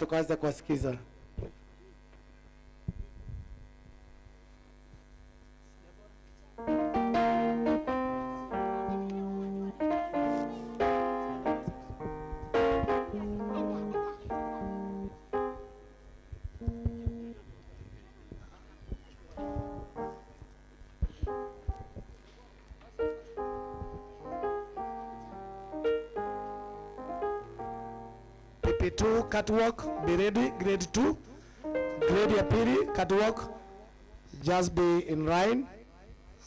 tukaanza kuwasikiza. PP2 catwalk, be ready. Grade 2, grade ya pili catwalk, just be in line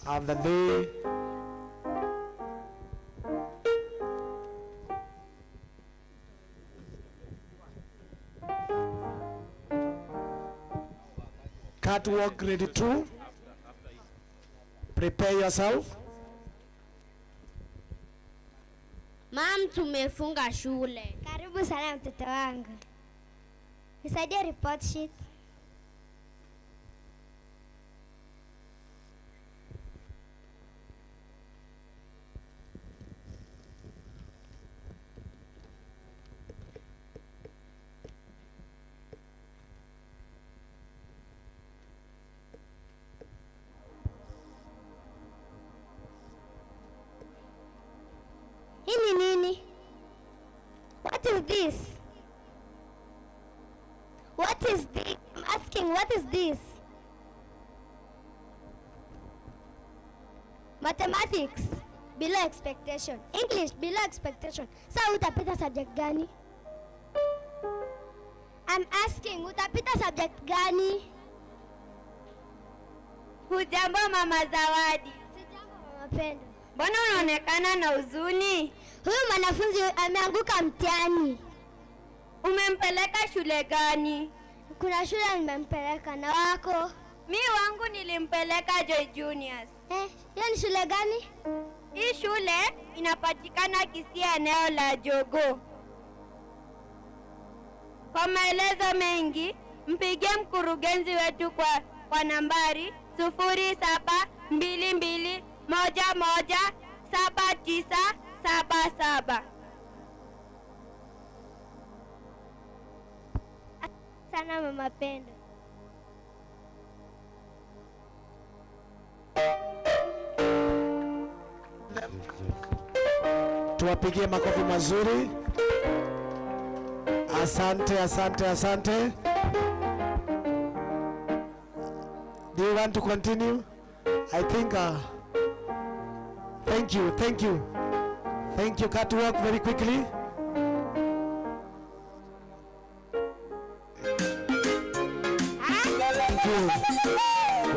after the catwalk. Grade 2, prepare yourself. Mom, tumefunga shule. Karibu sana mtoto wangu. Nisaidie report sheet. Hii ni nini? What is this? What is this? I'm asking, what is this? Mathematics, below expectation. English, below expectation. Sasa utapita subject gani? I'm asking, utapita subject gani? Hujambo Mama Zawadi. Sijambo Mama Pendo. Mbona unaonekana na huzuni? Huyu mwanafunzi ameanguka mtihani. Umempeleka shule gani? Kuna shule nimempeleka. Na wako? Mi wangu nilimpeleka Joy Juniors. Hiyo ni shule gani? Hii shule inapatikana Kisii, eneo la Jogo. Kwa maelezo mengi, mpigie mkurugenzi wetu kwa nambari 0722117977. Sana Mama Pendo. Tuwapigie makofi mazuri. Asante, asante, asante. Do you want to continue? I think, thank you, thank you. Thank you, catwalk, very quickly. Thank you.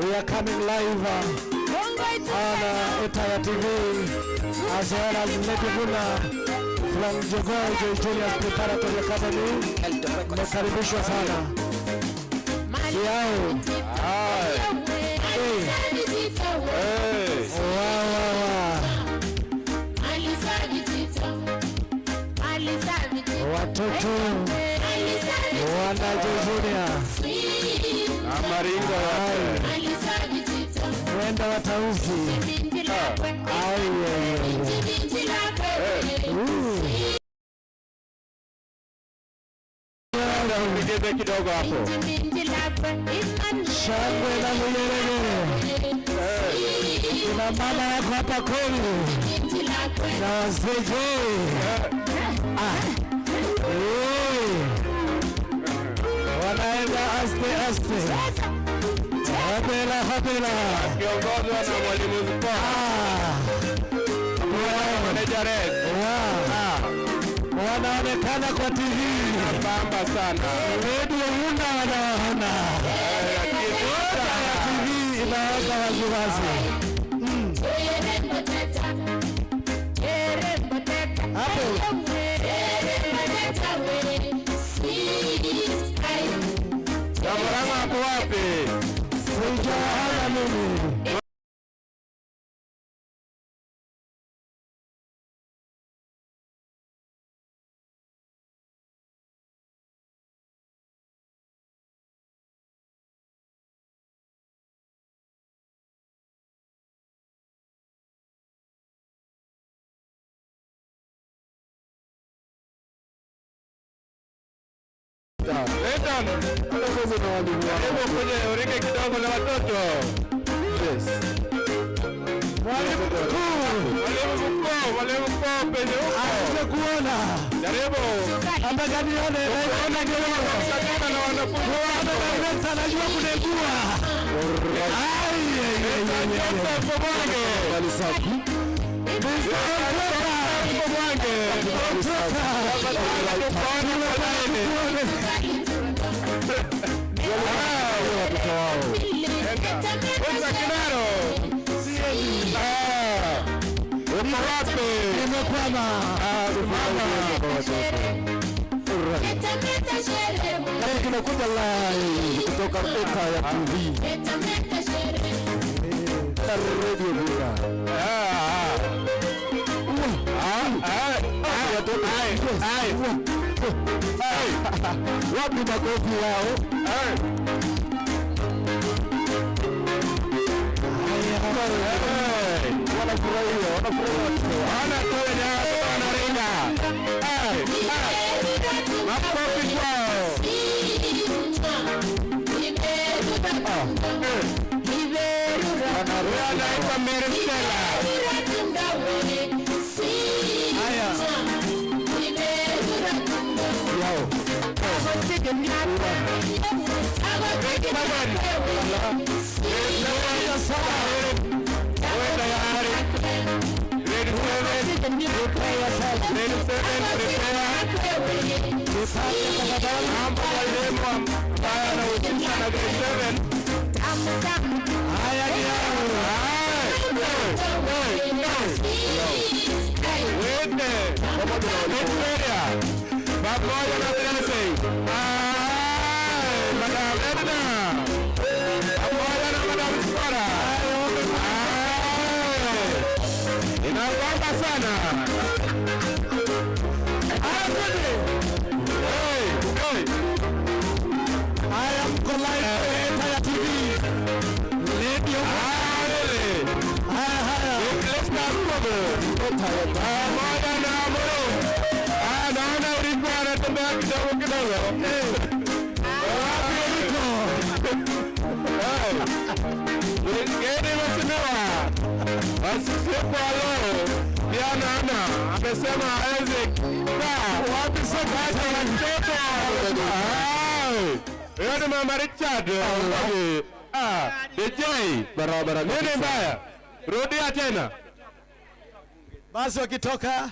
We are coming live on Etaya TV, as well as Lady Vuna from Joy Juniors Preparatory Academy. Mkaribishwa sana. Yao. Hey. Wow, wow, wow. Watoto wana Junior. Amaringo wenda watauzi. Ongeze kidogo hapo. Shangwe na vigelegele. Kuna mama yako hapa kweli. Na wazee. Wanaenda aste aste. Hapela hapela. Kiongozwa na mwalimu Zuko. Manager Red. Wanaonekana kwa TV. Bamba sana. Radio Vuna wanaona. TV inaanza waziwazi. Hapo. Jambo hapo wapi? Sijaona mimi. John. Wanafunzi na walimu wao. Hebu kwenye urike kidogo na watoto. Yes. Mwalimu mkuu penye huko. Asikuona. Jaribu. Hapa gani yone? Unaona kidogo sakana na wanafunzi wao. Sasa najua kunegua. Walisafi. Tunakuja live kutoka Eta ya TV. Radio Vuna. Wapi makofi yao? Wanafurahia, makofi kwao. Anaitwa Mary Stella. Mama Richard. DJ barabara nini mbaya? Rudia tena. Basi wakitoka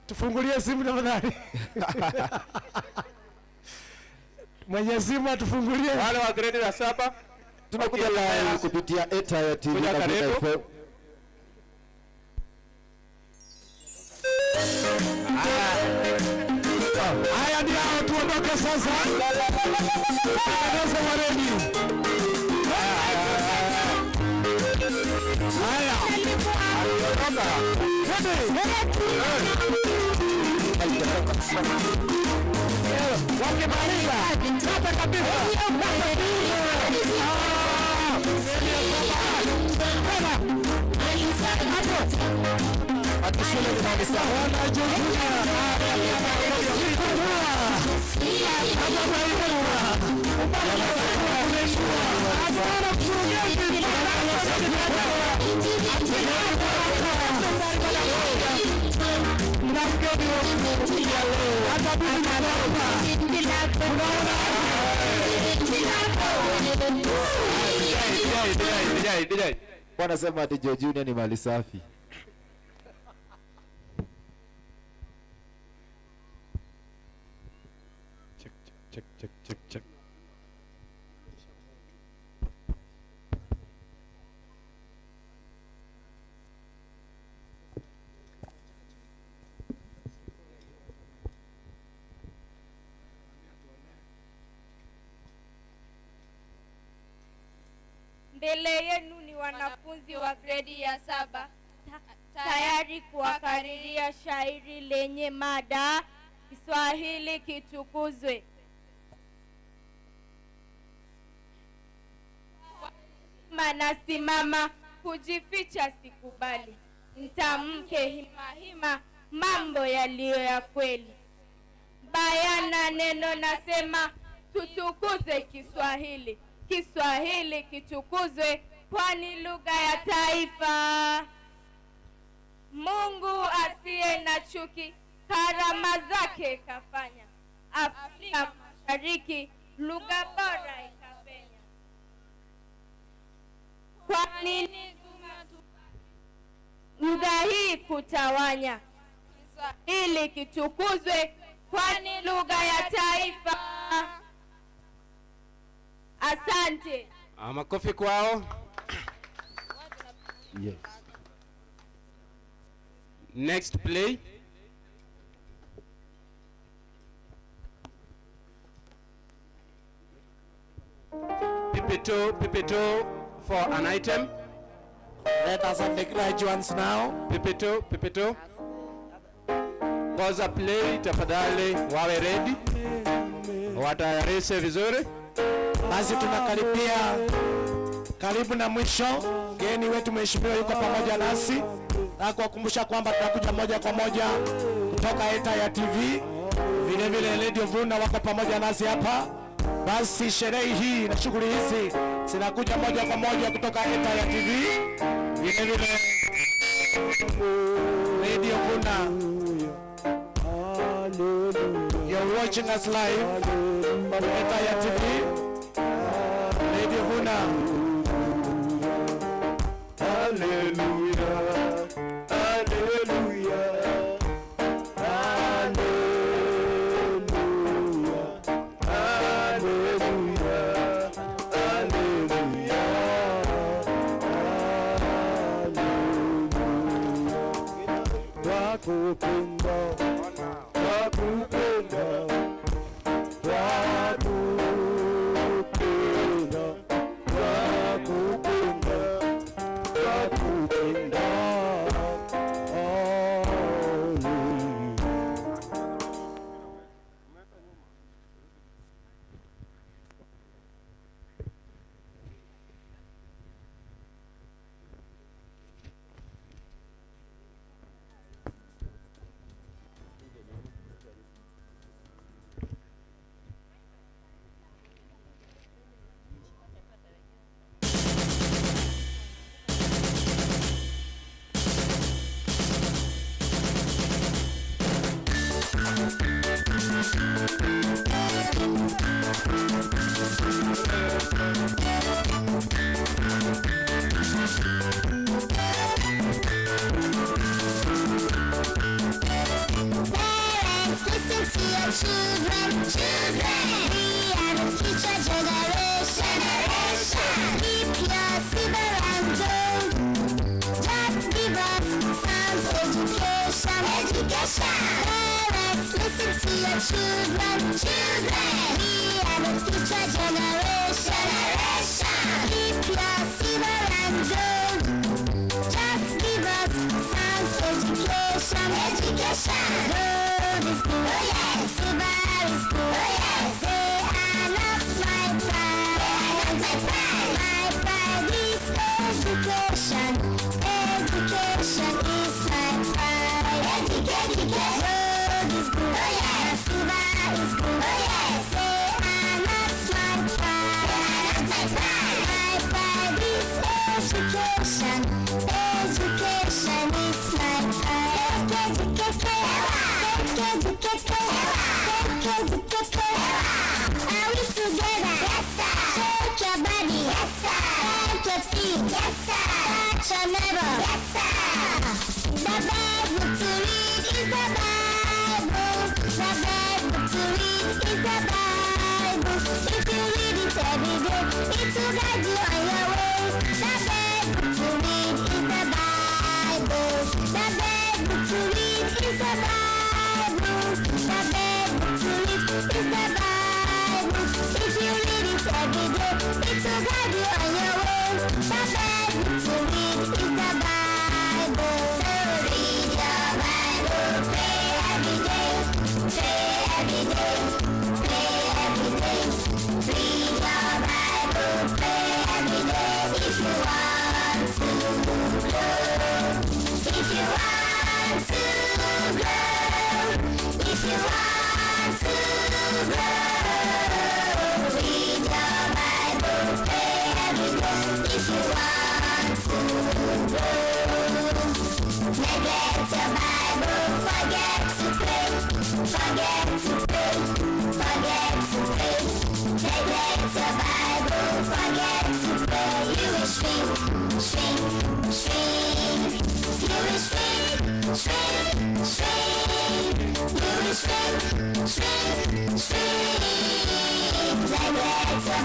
tufungulie simu tafadhali. Mwenye simu atufungulie. Wale wa grade ya 7 tunakuja live kupitia Eta ya TV. Haya ndio tuondoke sasa. Sasa wareni. Haya. Ondoka. Wakimaliza kata kabisa. Wanasema ati Joe Junior ni mali safi. Check. Mbele yenu ni wanafunzi wa gredi ya 7 tayari kuwakariria shairi lenye mada Kiswahili kitukuzwe. Manasimama kujificha sikubali, nitamke hima mambo yaliyo ya kweli. Bayana neno nasema tutukuze Kiswahili. Kiswahili kitukuzwe, kwani lugha ya taifa. Mungu asiye na chuki, karama zake kafanya. Afrika Mashariki, lugha bora ikapenya. Kwa nini lugha hii kutawanya? Kiswahili kitukuzwe, kwani lugha ya taifa. Asante. Makofi kwao. Yes. Next play. Pipito for an item. Let us have the graduates now. Pipito. Ngoza play, tafadhali wawe ready. Watayarishe vizuri. Basi tunakaribia karibu na mwisho. Mgeni wetu mheshimiwa yuko pamoja nasi, na kuwakumbusha kwamba tunakuja moja kwa moja kutoka Eta ya TV. Vile vile Radio Vuna wako pamoja nasi hapa. Basi sherehe hii na shughuli hizi zinakuja moja kwa moja kutoka Eta ya TV. Vile vile Radio Vuna. You're watching us live on Eta ya TV. Radio Vuna. Hallelujah. Hallelujah. Hallelujah. Hallelujah. Hallelujah. Wakupenda. Wakupenda. If you want to grow,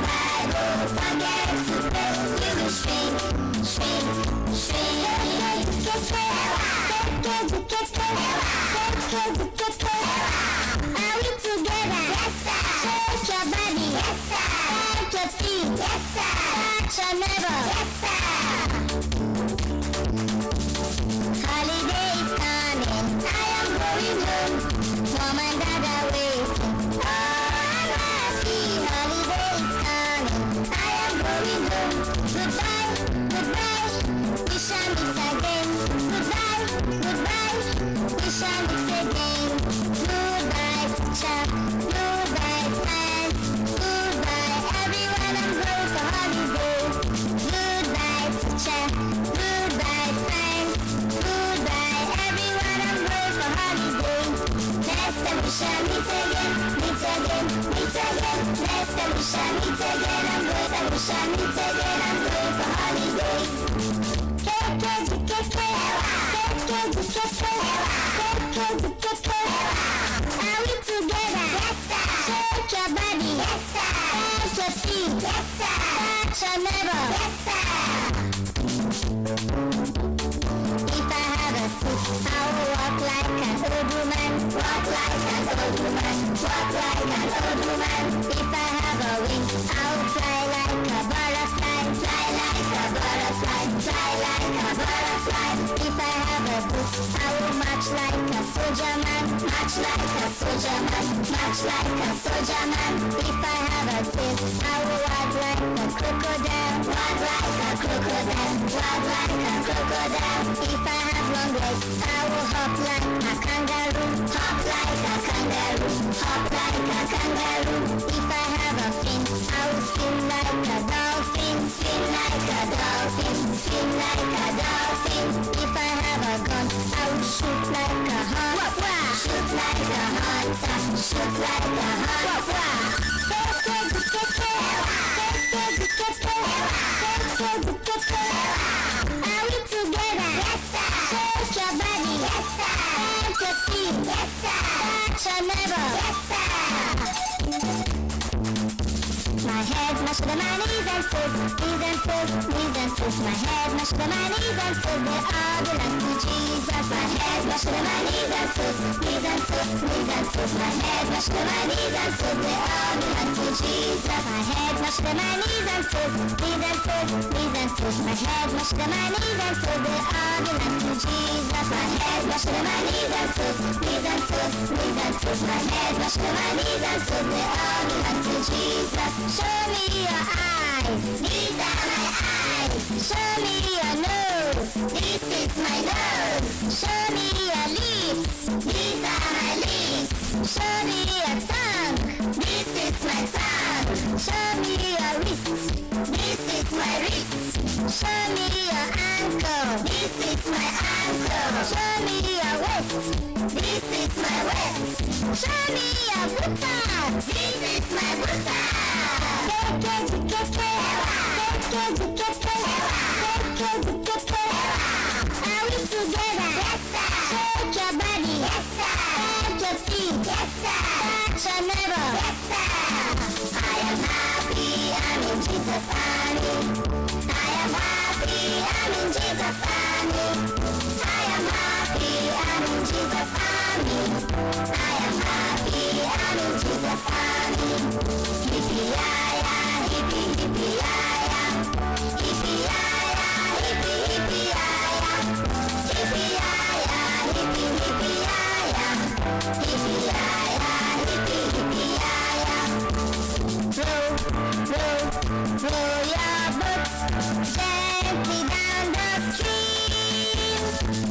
bye. Don't forget to pray. We will shrink, shrink, shrink. Are we together? Yes, sir. Shake your body. Yes, sir. Shake your feet. Yes, sir. Touch your neighbor. Yes, sir. Holiday is coming. I am going home. Mom and Dad are waiting. Oh, I'm happy. Holiday is coming. I am going home. Goodbye, goodbye. We shall meet again. Goodbye, goodbye. We shall meet again. Goodbye, teacher. Goodbye, friends. Goodbye, everyone. I'm going for holiday. Goodbye, teacher. Goodbye, friends. Goodbye, everyone. I'm going for holiday. Next time we shall meet again. Meet again. Meet again. Next time we shall meet again. We shall meet again. I'm going for holidays. Are we together? Yes, sir. Shake your body. Yes, sir. Shake your feet. Yes, sir. Touch your neighbor. Yes, sir. If I have a suit, I will walk like an old woman. Walk like an old woman. Walk like an old woman. If I have a wing, I will fly like a butterfly. Fly like a butterfly. Fly like a butterfly. If I have a boot, I will march like a soldier man. March like a soldier man. March like a soldier man. If I have a tail, I will wag like a crocodile. Wag like a crocodile. Wag like a crocodile. If I have long legs, I will hop like a kangaroo. Hop like a kangaroo. Hop like a kangaroo. If I have a fin, I will swim like a dolphin. Swim like a dolphin. Swim like a dolphin. If I have a gun, I will shoot like a hunter. Shoot like a hunter. Shoot like a hunter. Are we together? Yes, sir. Shake your body. Yes, sir. Shake your feet. Yes, sir. Touch your neighbor. Yes, sir. My head, mash the my knees and toes, knees and toes, knees and toes. My head, mash the my knees and toes, they all belong to Jesus. My head, mash the my knees and toes, knees and toes, knees and toes. My head, mash the my knees and toes, they all belong to Jesus. My head, mash the my knees and toes, knees and toes, knees and toes. My head, mash the my knees and toes, they all belong to Jesus. My head, mash the my knees and toes, knees and toes, knees and toes. My head, mash the my knees and toes, they all belong to Jesus. Show me your eyes, these are my eyes. Show me your nose, this is my nose. Show me your lips, these are my lips. Show me your tongue, this is my tongue. Show me your wrist, this is my wrist. Show me your ankle, this is my ankle. Show me your waist, this is my waist. Show me your booty, this is my booty. Are we together? Yes, sir. Shake your body. Yes, sir. Shake your feet. Yes, sir. Touch your neighbor. Yes, sir. I am happy, I'm in Jesus' army. I am happy, I'm in Jesus' army. I am happy, I'm in Jesus' army. I am happy, I'm in Jesus' army. Yippee-yi-yi, hippie, hippie-yi-yi. Hippie-yi-yi, hippie, hippie-yi-yi. Hippie-yi-yi, hippie, hippie-yi-yi. Hippie-yi-yi, hippie, hippie-yi-yi. Roll, roll, roll your boots gently down the stream.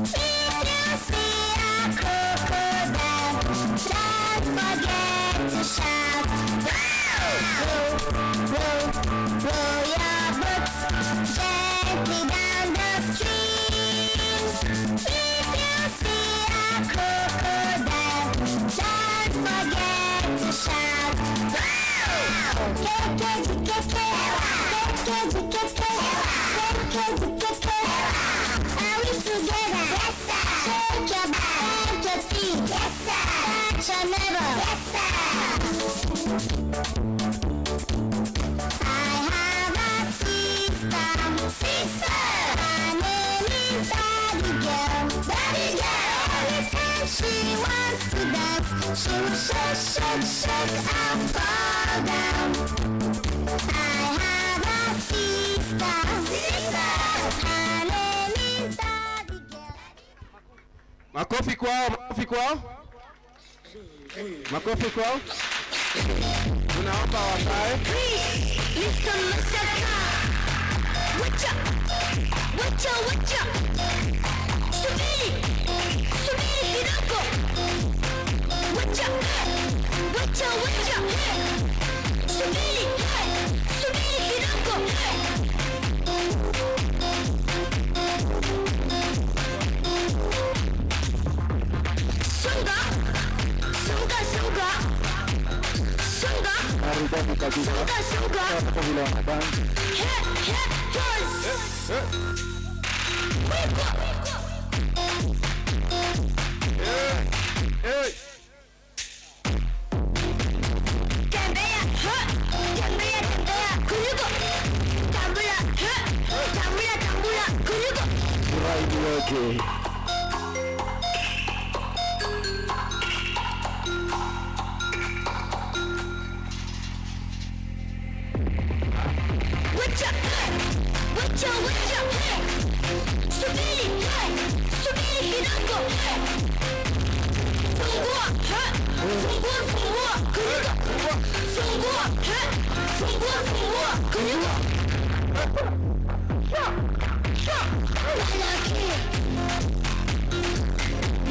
If you see a crocodile, don't forget to shout. Roll, roll, roll your boots gently down the stream. If you see a crocodile, don't forget to shout. Are we together? Yes, sir. Shake your back, shake your feet. Yes, sir. Touch your neighbor. Yes, sir. shake, shake, I'll fall down. I have a sister, her name is Abigail. Makofi kwao, makofi kwao. Makofi kwao. Tunaomba wakae. Mr. Masaka. Wacha. Subiri kidogo. Wacha. Subiri kidogo. Songa. Maridadi kabisa. Kwa vile wanabandi. Furahi wote.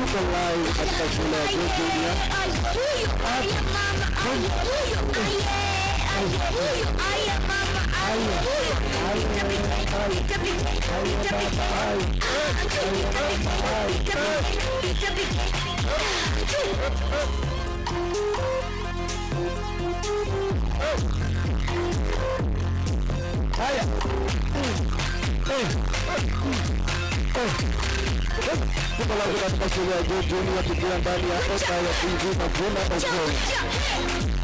Tuko live katika shule ya Junior. Tuko live katika shule ya Junior tukiwa ndani ya Eta ya TV na Vuna FM.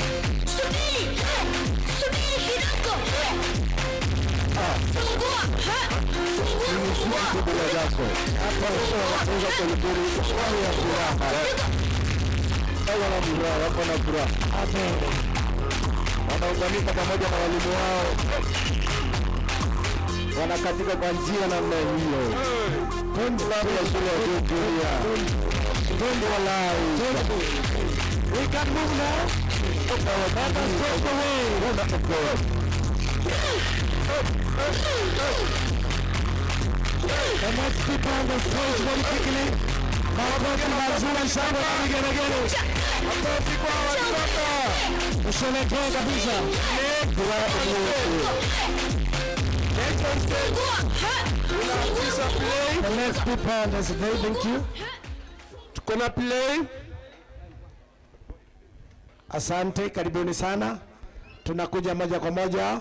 Subiri yako. Hapa unaweza kulibiri swali ya furaha. Wako na furaha. Wanaunganika pamoja na walimu wao. Wanakatika kwa njia namna hiyo. Kundi la shule ya Junior. Kundi live. We can move now. Let us take away. The next people on the stage very quickly. Makofi mazuri sana kwa vigelegele. Makofi kwa watoto. Usherekee kabisa. The next people on the stage, thank you. Tuko na play. Asante, karibuni sana. Tunakuja moja kwa moja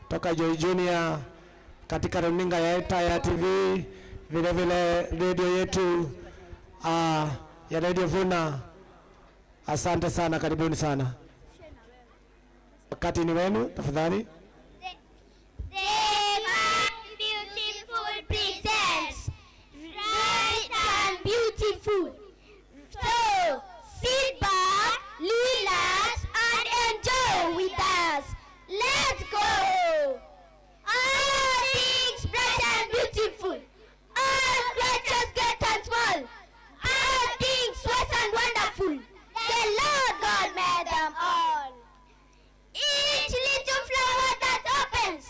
toka Joy Junior katika runinga ya Eta ya TV, vile vile radio yetu ya Radio Vuna. Asante sana, karibuni sana. Wakati ni wenu, tafadhali. Beautiful presents. Bright and beautiful. So, sit back, relax, and enjoy with us. Let's go! All things bright and beautiful. All creatures great and small. All things wise and wonderful. The Lord God made them all. Each little flower that opens,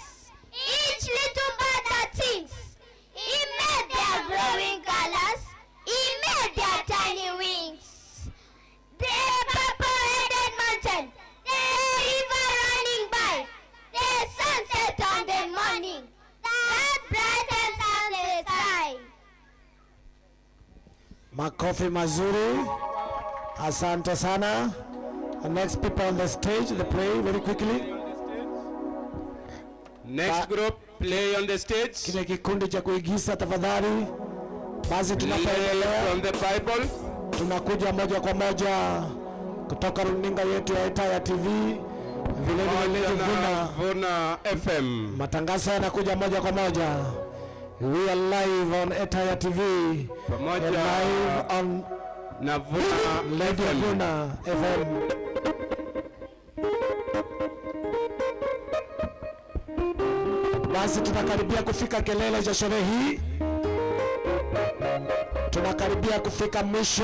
each little bird that sings, He made their growing colors, He made their tiny wings. The purple-headed mountain, the river running by, the sunset on the morning, that brightens up the sky. Makofi mazuri. Asante sana. The next people on the stage, they play very quickly. Next group play on the stage. Kile kikundi cha kuigiza tafadhali. Basi tunapoendelea From the Bible. tunakuja moja kwa moja kutoka runinga yetu ya Eta ya TV, vile vile Vuna FM. matangazo yanakuja moja kwa moja. We are live on Eta ya TV. Pamoja. We're live on na Vuna FM. Vuna FM. Basi tunakaribia kufika kelele cha sherehe hii. Tunakaribia kufika mwisho.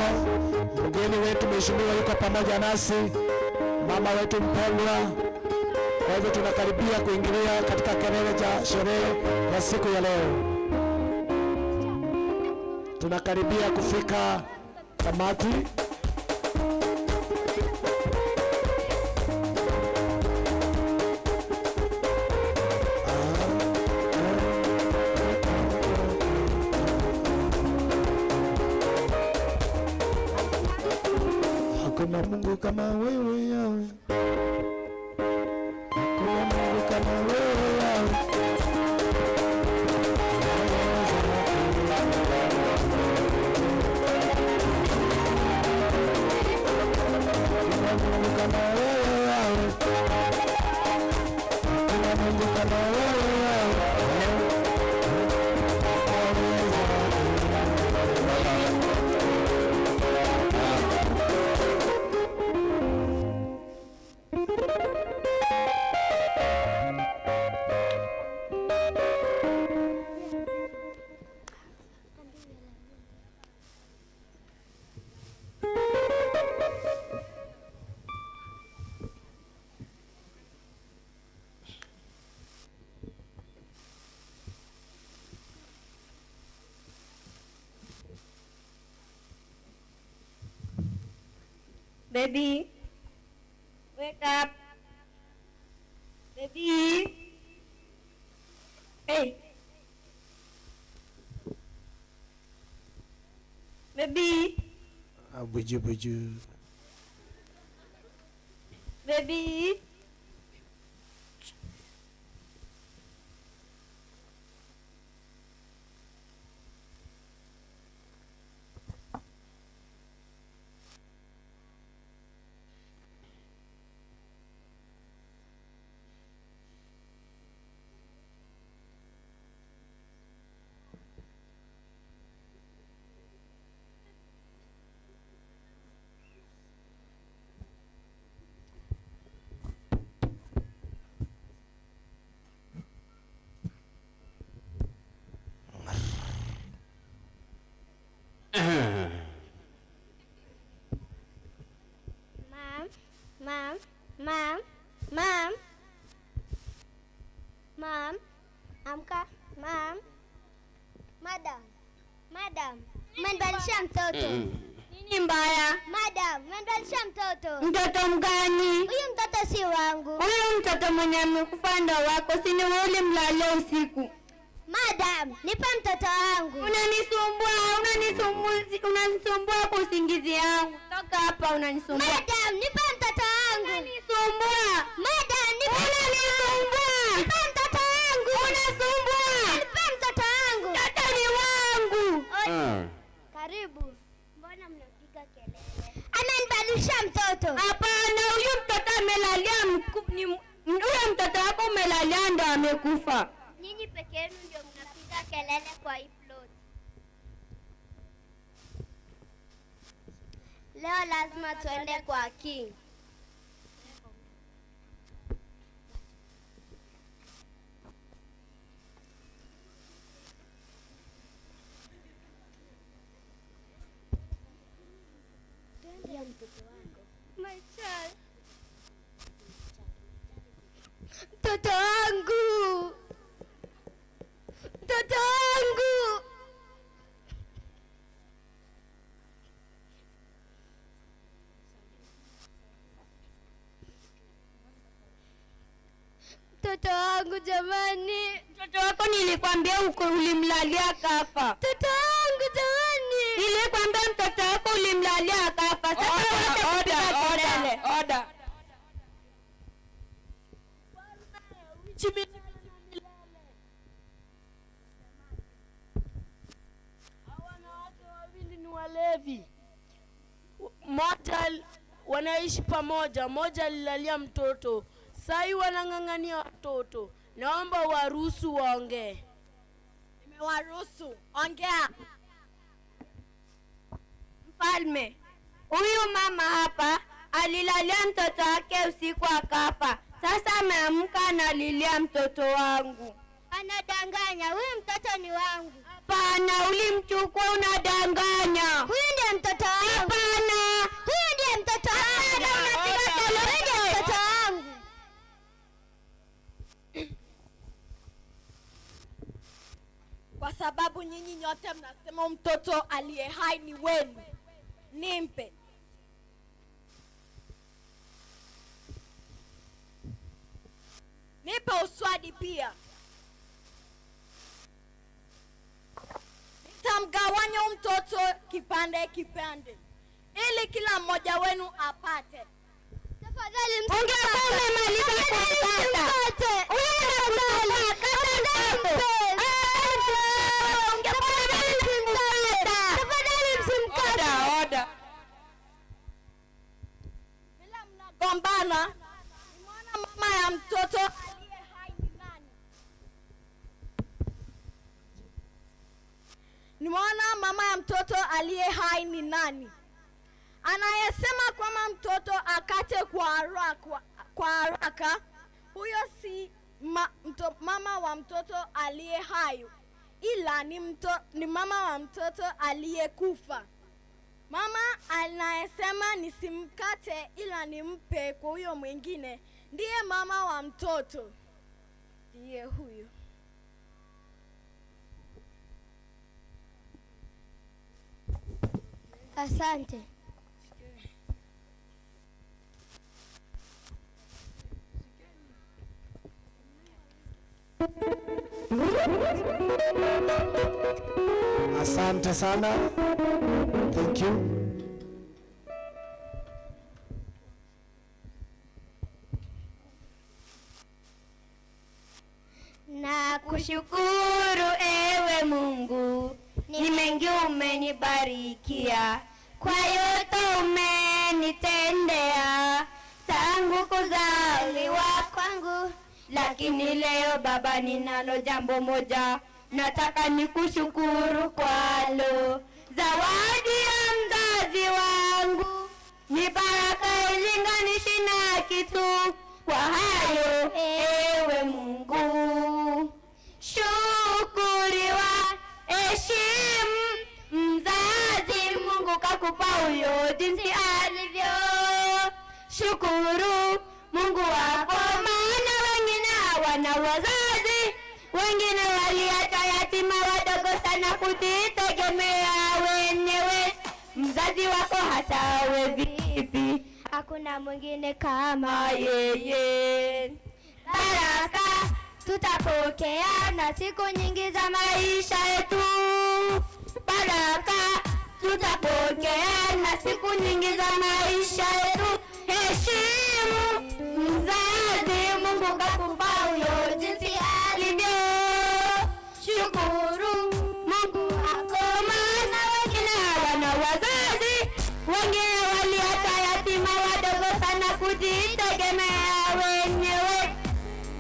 Mgeni wetu mheshimiwa yuko pamoja nasi, mama wetu mpendwa. Kwa hivyo tunakaribia kuingilia katika kelele cha sherehe ya siku ya leo. Tunakaribia kufika tamati. Hakuna Mungu kama wewe Yahweh. Hakuna Mungu kama wewe Yahweh. Baby, wake up. Baby. Hey. Baby. Buju. Baby. Mom, amka. Mom. Madam, umenibadilisha mtoto. Nini mbaya? Madam, umenibadilisha mtoto. Mtoto mgani? Huyu mtoto si wangu. Huyu mtoto mwenye amekufa ndo wako, si ni wewe mlale usiku. Madam, nipe mtoto wangu. Unanisumbua kwa usingizi yangu. Toka hapa, unanisumbua. Madam, nipe mtoto wangu. Unanisumbua. Madam, nipe mtoto wangu. Unasumbua. Nipe mtoto wangu. Mtoto ni wangu. Karibu. Mbona mnapiga kelele? Amenibadilisha mtoto. Hapana, huyu mtoto amelalia huyu mtoto wako umelalia ndo amekufa. Nyinyi peke yenu ndio mnapiga kelele kwa hii plot. Leo lazima tuende kwa king. My child. Mtoto wangu. Mtoto wangu. Mtoto wangu jamani. Mtoto wako nilikwambia ulimlalia kafa. Mtoto wangu jamani. Nilikwambia mtoto wako ulimlalia kafa. Sasa wote kupiga kelele. Order. Wanawake wawili ni walevi. Moja wanaishi pamoja, moja alilalia mtoto. Sai wanang'ang'ania watoto. Naomba waruhusu waongee. Nimewaruhusu. Ongea. Mfalme, Huyu mama hapa alilalia mtoto wake usiku akafa. Sasa ameamka analilia mtoto wangu. Anadanganya, huyu mtoto ni wangu. Hapana, ulimchukua, unadanganya. Huyu ndiye mtoto wangu. Hapana, huyu ndiye mtoto wangu. Unapiga kelele. Mtoto wangu. Kwa sababu nyinyi nyote mnasema mtoto aliye hai ni wenu, nimpe. Nipe uswadi pia. Nitamgawanya mtoto kipande kipande ili kila mmoja wenu apate. Tafadhali ungekuwa umemaliza kukata. Bila mnagombana, nimeona mama ya mtoto aliye hai ni nani? Nimeona mama ya mtoto aliye hai ni nani? Anayesema kwamba mtoto akate kwa haraka, huyo si mama wa mtoto aliye hai, ila ni mama wa mtoto aliyekufa. Mama anayesema nisimkate ila nimpe kwa huyo mwingine ndiye mama wa mtoto, ndiye huyo. Asante. Asante sana. Thank you. Na kushukuru ewe Mungu, ni mengi umenibarikia, kwa yote umenitendea tangu kuzaliwa kwangu. Lakini leo Baba, ninalo jambo moja nataka nikushukuru kwalo. Zawadi ya mzazi wangu ni baraka ilinganishi na kitu. Kwa hayo ewe Mungu, shukuriwa, heshimu mzazi. Mungu kakupa huyo jinsi alivyo. Shukuru Mungu wako, maana wengine hawana wazazi, wengine waliacha yatima wadogo sana kujitegemea wenyewe. Mzazi wako hata we vipi, hakuna mwingine kama yeye. Baraka tutapokea na siku nyingi za maisha yetu. Baraka tutapokea na siku nyingi za maisha yetu. Heshimu mzazi, Mungu kakupa huyo jinsi alivyo. Shukuru Mungu wako, maana wengine hawana wazazi, wengine waliacha yatima wadogo sana kujitegemea wenyewe.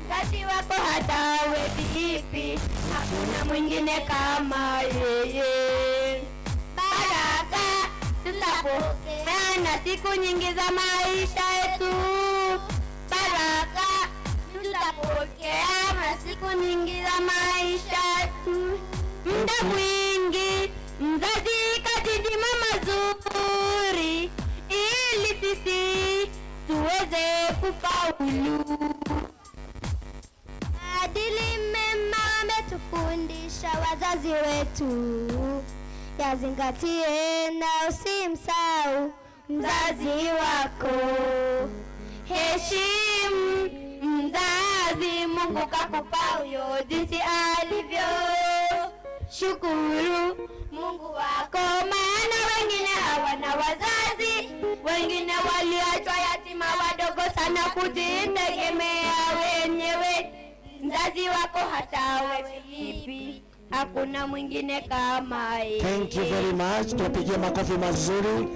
Mzazi wako hata we vipi, hakuna mwingine kama yeye. Baraka tutapokea na siku nyingi za maisha yetu. Baraka tutapokea na siku nyingi za maisha yetu. Muda mwingi mzazi katijima mazuri ili sisi tuweze kufaulu. Maadili mema wametufundisha wazazi wetu, yazingatie na usimsahau mzazi wako. Heshimu mzazi, Mungu kakupa huyo jinsi alivyo. Shukuru Mungu wako, maana wengine hawana wazazi, wengine waliachwa yatima wadogo sana kujitegemea wenyewe. Mzazi wako hata wewe vipi, hakuna mwingine kama yeye. Thank you very much. Tuwapigie makofi mazuri.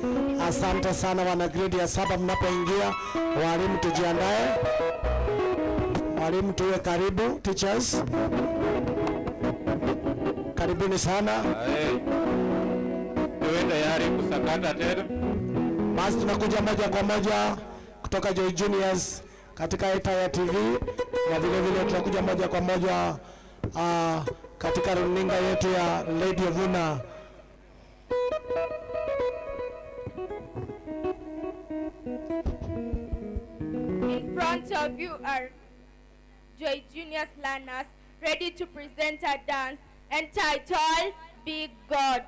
Asante sana wana grade ya 7. Mnapoingia walimu, tujiandae. Walimu tuwe karibu. Teachers, karibuni sana. Tuwe tayari kusakata tena. Basi tunakuja moja kwa moja kutoka Joy Juniors katika Etaya TV, na vile vile tunakuja moja kwa moja katika runinga yetu ya Lady Vuna. In front of you are Joy Juniors learners ready to present a dance entitled Big God.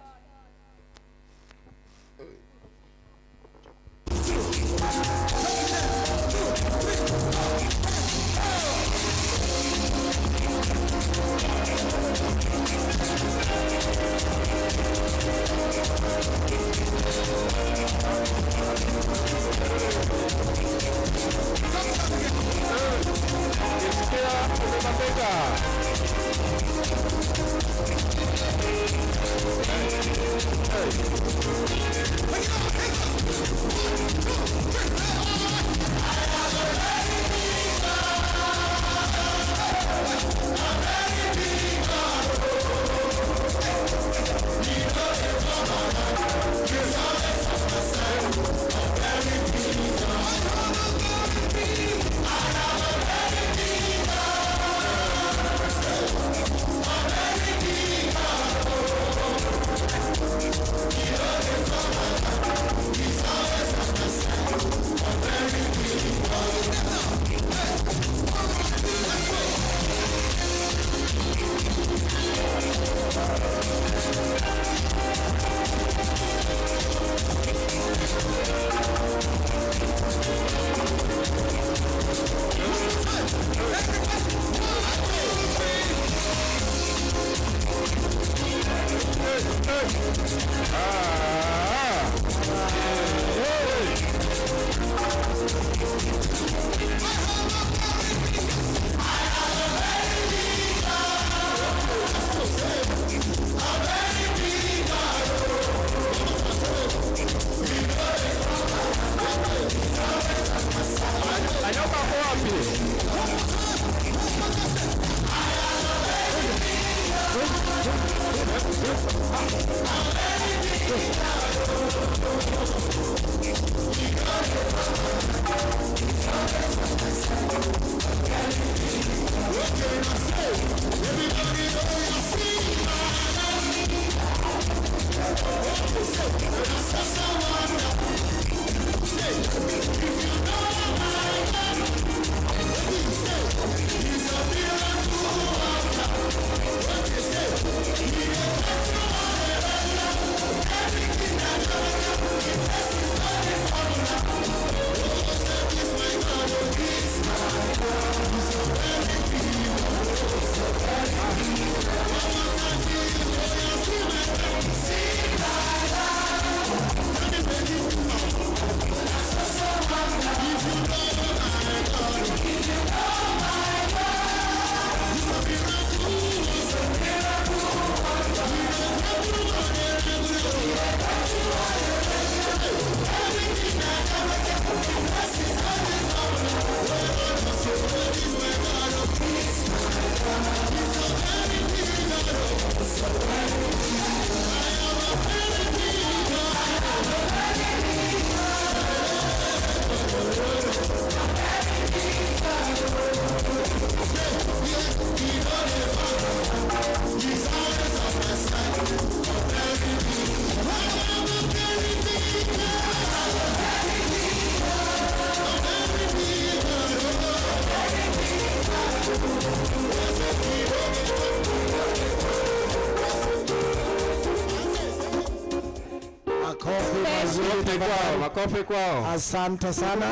Makofi kwao. Asante sana.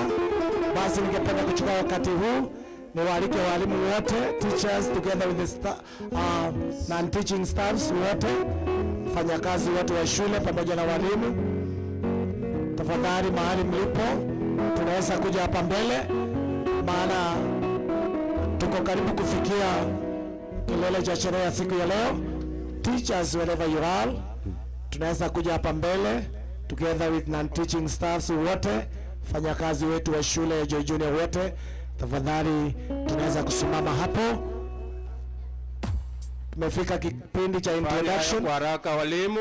Basi ningependa kuchukua wakati huu niwaalike walimu wote, teachers together with the non-teaching staffs wote, wafanyakazi wote wa shule pamoja na walimu. Tafadhali mahali mlipo tunaweza kuja hapa mbele, maana tuko karibu kufikia kilele cha sherehe ya siku ya leo. Teachers wherever you are, tunaweza kuja hapa mbele together with non-teaching staffs wote, fanyakazi wetu wa shule ya Joy Junior wote. Tafadhali tunaweza kusimama hapo. Tumefika kipindi cha introduction. Kwa haraka walimu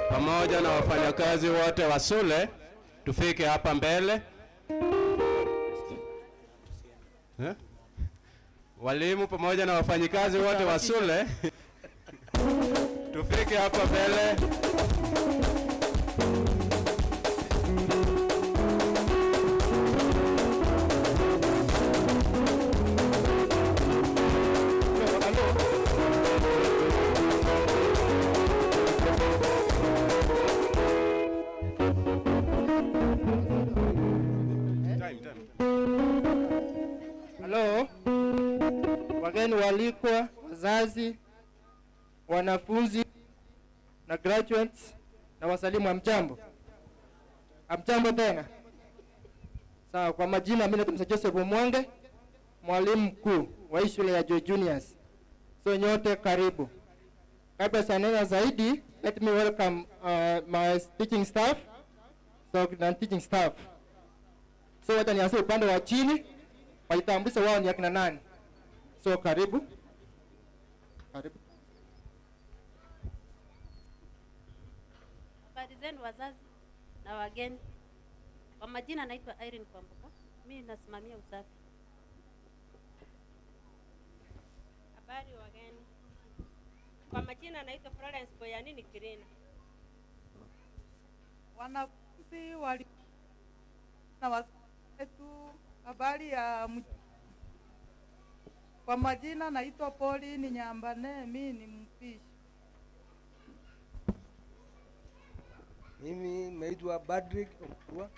pamoja na wafanyakazi wote wa shule tufike hapa mbele. Walimu pamoja na wafanyikazi wote wa shule tufike hapa mbele. Hello, wageni walikwa, wazazi, wanafunzi na graduates na wasalimu, amjambo. Amjambo tena. Sawa, kwa majina mimi naitwa Joseph Mwange, mwalimu mkuu wa shule ya Joy Juniors. So nyote karibu. Kabla sijaendelea zaidi, let me welcome my teaching staff. So teaching staff. So wacha nianze upande wa chini. Wajitambulishe wao ni akina nani. So karibu. Karibu. Habari zenu wazazi na wageni. Kwa majina naitwa Irene Kwamboka. Mimi nasimamia usafi. Habari wageni. Kwa majina naitwa Florence Boyanini Kirina. Wanafunzi wali na wetu habari ya kwa majina naitwa Pauline Nyambane, mimi ni mpishi. Mimi naitwa Badrick Okwa,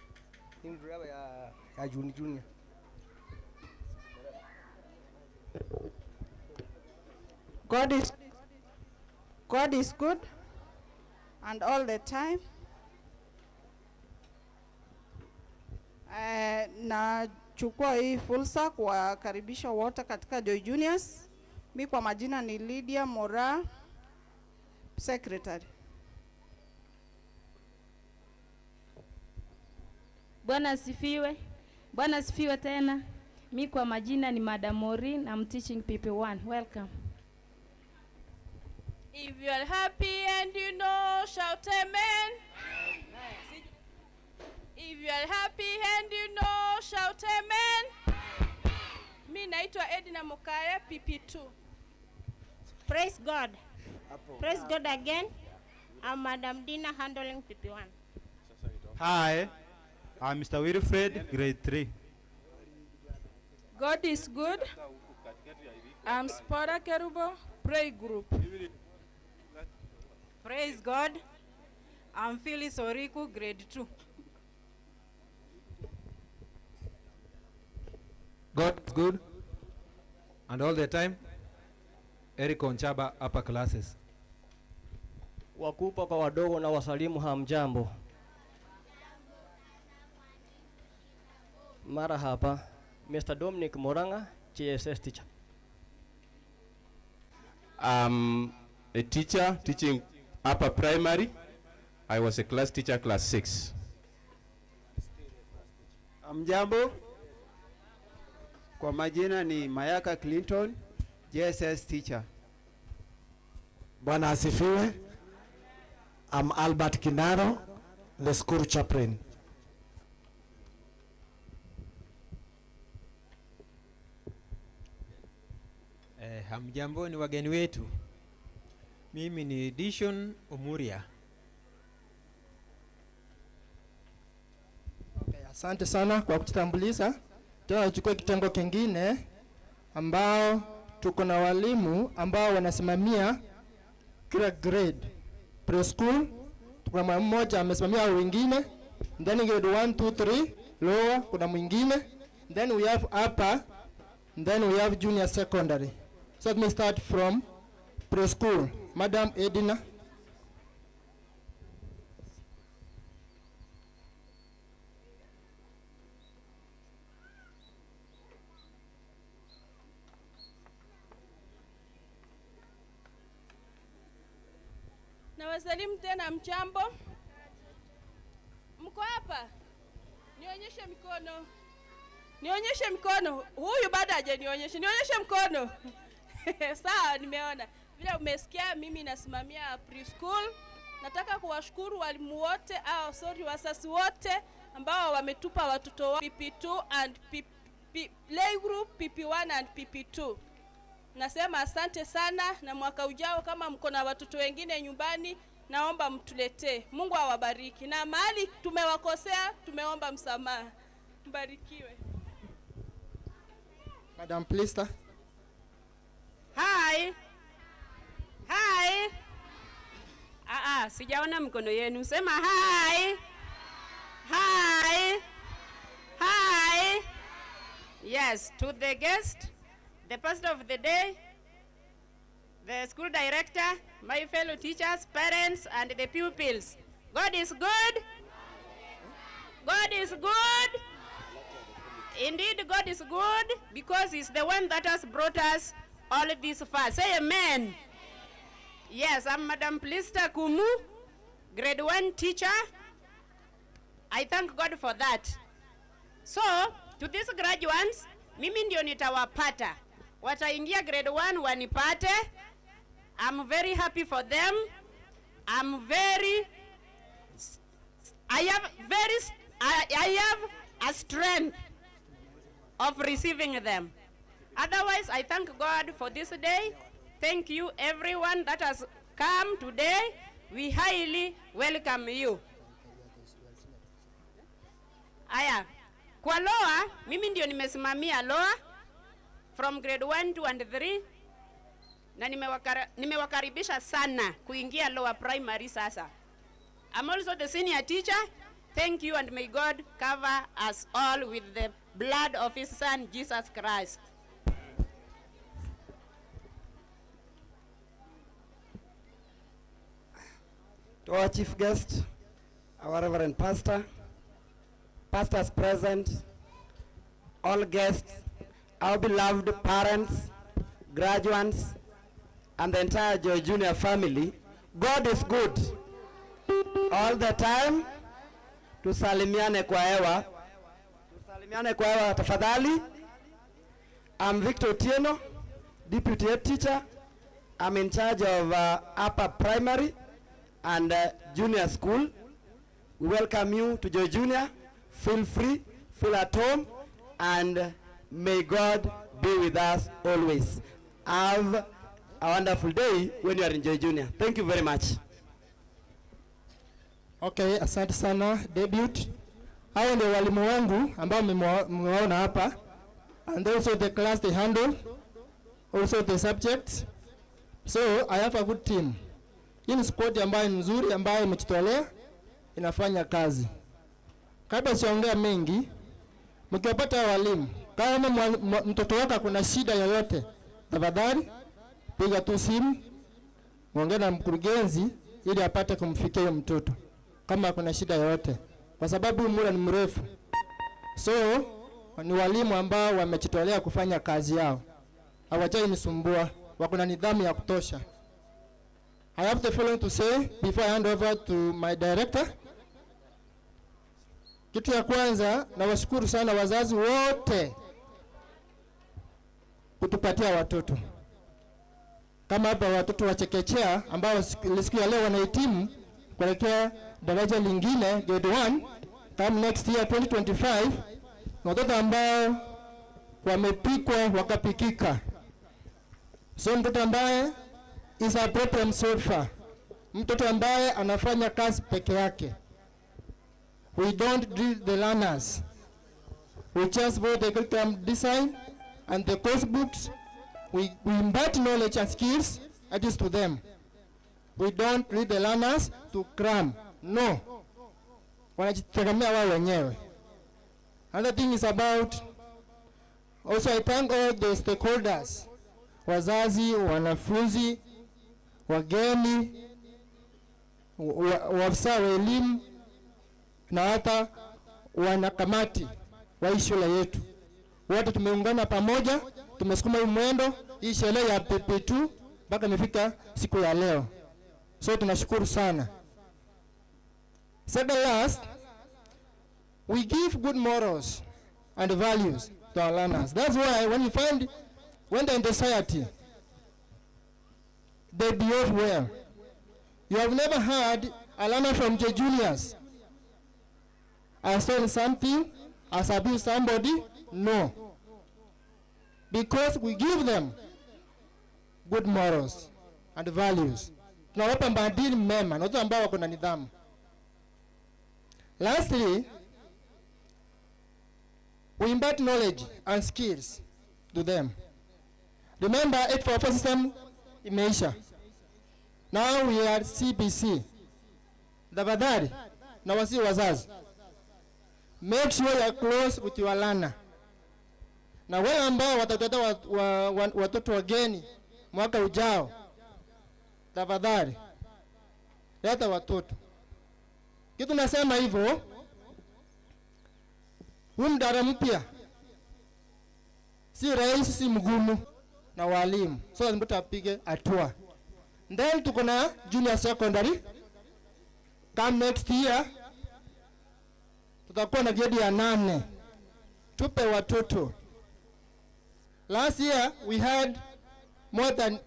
ni driver ya Junior. God is good and all the time. Nachukua hii fursa kuwakaribisha wote katika Joy Juniors. Mimi kwa majina ni Lydia Mora, secretary. Bwana asifiwe. Bwana asifiwe tena. Mimi kwa majina ni Madam Maureen, I'm teaching PP1. Welcome. If you are happy and you know, shout amen. If you are happy and you know, shout amen. Mimi naitwa Edna Mukaya, PP2. Praise God. Praise God again. I'm Madam Dina handling PP1. Hi, I'm Mr. Wilfred, grade 3. God is good. I'm Spora Kerubo, pray group. Praise God. I'm Phyllis Oriku, grade 2. God is good, and all the time. Eric Onchaba, upper classes. Wakupa kwa wadogo na wasalimu, hamjambo. Marahaba, Mr. Dominic Moranga, GSS teacher. I'm a teacher teaching upper primary. I was a class teacher, class 6. Amjambo. Kwa majina ni Mayaka Clinton, JSS teacher. Bwana asifiwe. I'm Albert Kinaro, the school chaplain. Hamjambo ni wageni wetu. Mimi ni Dishon Omuria. Okay, asante sana kwa kutambulisha. Tena chukua kitengo kingine ambao tuko na walimu ambao wanasimamia kila grade. Preschool tuko na mmoja amesimamia wengine, then grade 1 2 3 lower kuna mwingine, then we have upper, then we have junior secondary. So let me start from preschool. Madam Edina. Na wasalimu tena, mchambo. Mko hapa? Nionyeshe mikono. Nionyeshe mkono. Huyu bado hajanionyesha. Nionyeshe mkono. Sawa, nimeona. Vile umesikia, mimi nasimamia preschool. Nataka kuwashukuru walimu wote, wasasi wote ambao wametupa watoto wa PP2 and playgroup PP1 and PP2. Nasema asante sana, na mwaka ujao kama mko na watoto wengine nyumbani, naomba mtuletee. Mungu awabariki, na mahali tumewakosea tumeomba msamaha. Mbarikiwe. Madam Plista. Hi. Hi. Sijaona mkono yenu. Sema hi. Hi. Hi. Yes, to the guest, the pastor of the day, the school director, my fellow teachers, parents, and the pupils. God is good. God is good. Indeed, God is good because He's the one that has brought us all this far. Say amen. Yes, I'm Madam Plista Kumu, grade 1 teacher. I thank God for that. So, to these graduates, mimi ndio nitawapata. Wataingia grade 1 wanipate. I'm very happy for them. I have a strength of receiving them. Otherwise, I thank God for this day. Thank you everyone that has come today. We highly welcome you. Aya, kwa loa, mimi ndio nimesimamia loa from grade 1, 2 and 3. Na nimewakaribisha sana kuingia lower primary sasa. I'm also the senior teacher. Thank you, and may God cover us all with the blood of His Son, Jesus Christ. To our chief guest, our Reverend Pastor, pastors present, all guests, our beloved parents, graduates, and the entire Joy Junior family, God is good all the time. Tusalimiane kwa hewa. Tusalimiane kwa hewa tafadhali. I'm Victor Otieno, deputy head teacher. I'm in charge of upper primary and junior school. We welcome you to Joy Junior. Feel free, feel at home, and may God be with us always. Have a wonderful day when you are in Joy Junior. Thank you very much. Okay, asante sana debut. Hao ndio walimu wangu ambao mmewaona hapa, and also the class they handle, also the subjects. So I have a good team. Hii ni squad ambayo ni nzuri, ambayo imejitolea, inafanya kazi. Kabla siongea mengi, mkiwapata walimu, kama mtoto wako kuna shida yoyote, tafadhali piga tu simu, muongee na mkurugenzi ili apate kumfikia huyo mtoto kama kuna shida yoyote, kwa sababu muda ni mrefu. So ni walimu ambao wamejitolea kufanya kazi yao, hawajai nisumbua, wako na nidhamu ya kutosha. I have the following to say before I hand over to my director. Kitu ya kwanza, na washukuru sana wazazi wote kutupatia watoto. Kama hapa watoto wa chekechea ambao siku ya leo wanahitimu kuelekea daraja lingine grade 1 come next year 2025, watoto ambao wamepikwa wakapikika. So mtoto ambaye is a problem solver, mtoto ambaye anafanya kazi peke yake. We don't drill the learners. We just follow the curriculum design and the course books. We impart knowledge and skills that is to them. We don't read the learners to cram. No. Wanajitegemea wao wenyewe. Another thing is about, also I thank all the stakeholders, wazazi, wanafunzi, wageni, waafisa wa elimu, na hata wanakamati wa shule yetu. Wote tumeungana pamoja, tumesukuma mwendo hii sherehe ya PP2 mpaka imefika siku ya leo. So tunashukuru sana. Second last, we give good morals and values to our learners. That's why when they're in society, they behave well. You have never heard a learner from J Juniors I stolen something, has abused somebody? No. Because we give them good morals and values. Tunawapa maadili mema na watu ambao wako na nidhamu. Lastly, we impart knowledge and skills to them. Remember, 844 system imeisha. Now we are CBC. Tafadhali na wasi wazazi, make sure you are close with your learner. Na wale ambao watateta watoto wageni mwaka ujao, tafadhali leta watoto. Kitu nasema hivyo, huu mdara mpya si rahisi, si mgumu na walimu, so lazima tupige hatua. Then tuko na junior secondary. Come next year tutakuwa na grade ya 8. Tupe watoto. Last year we had more than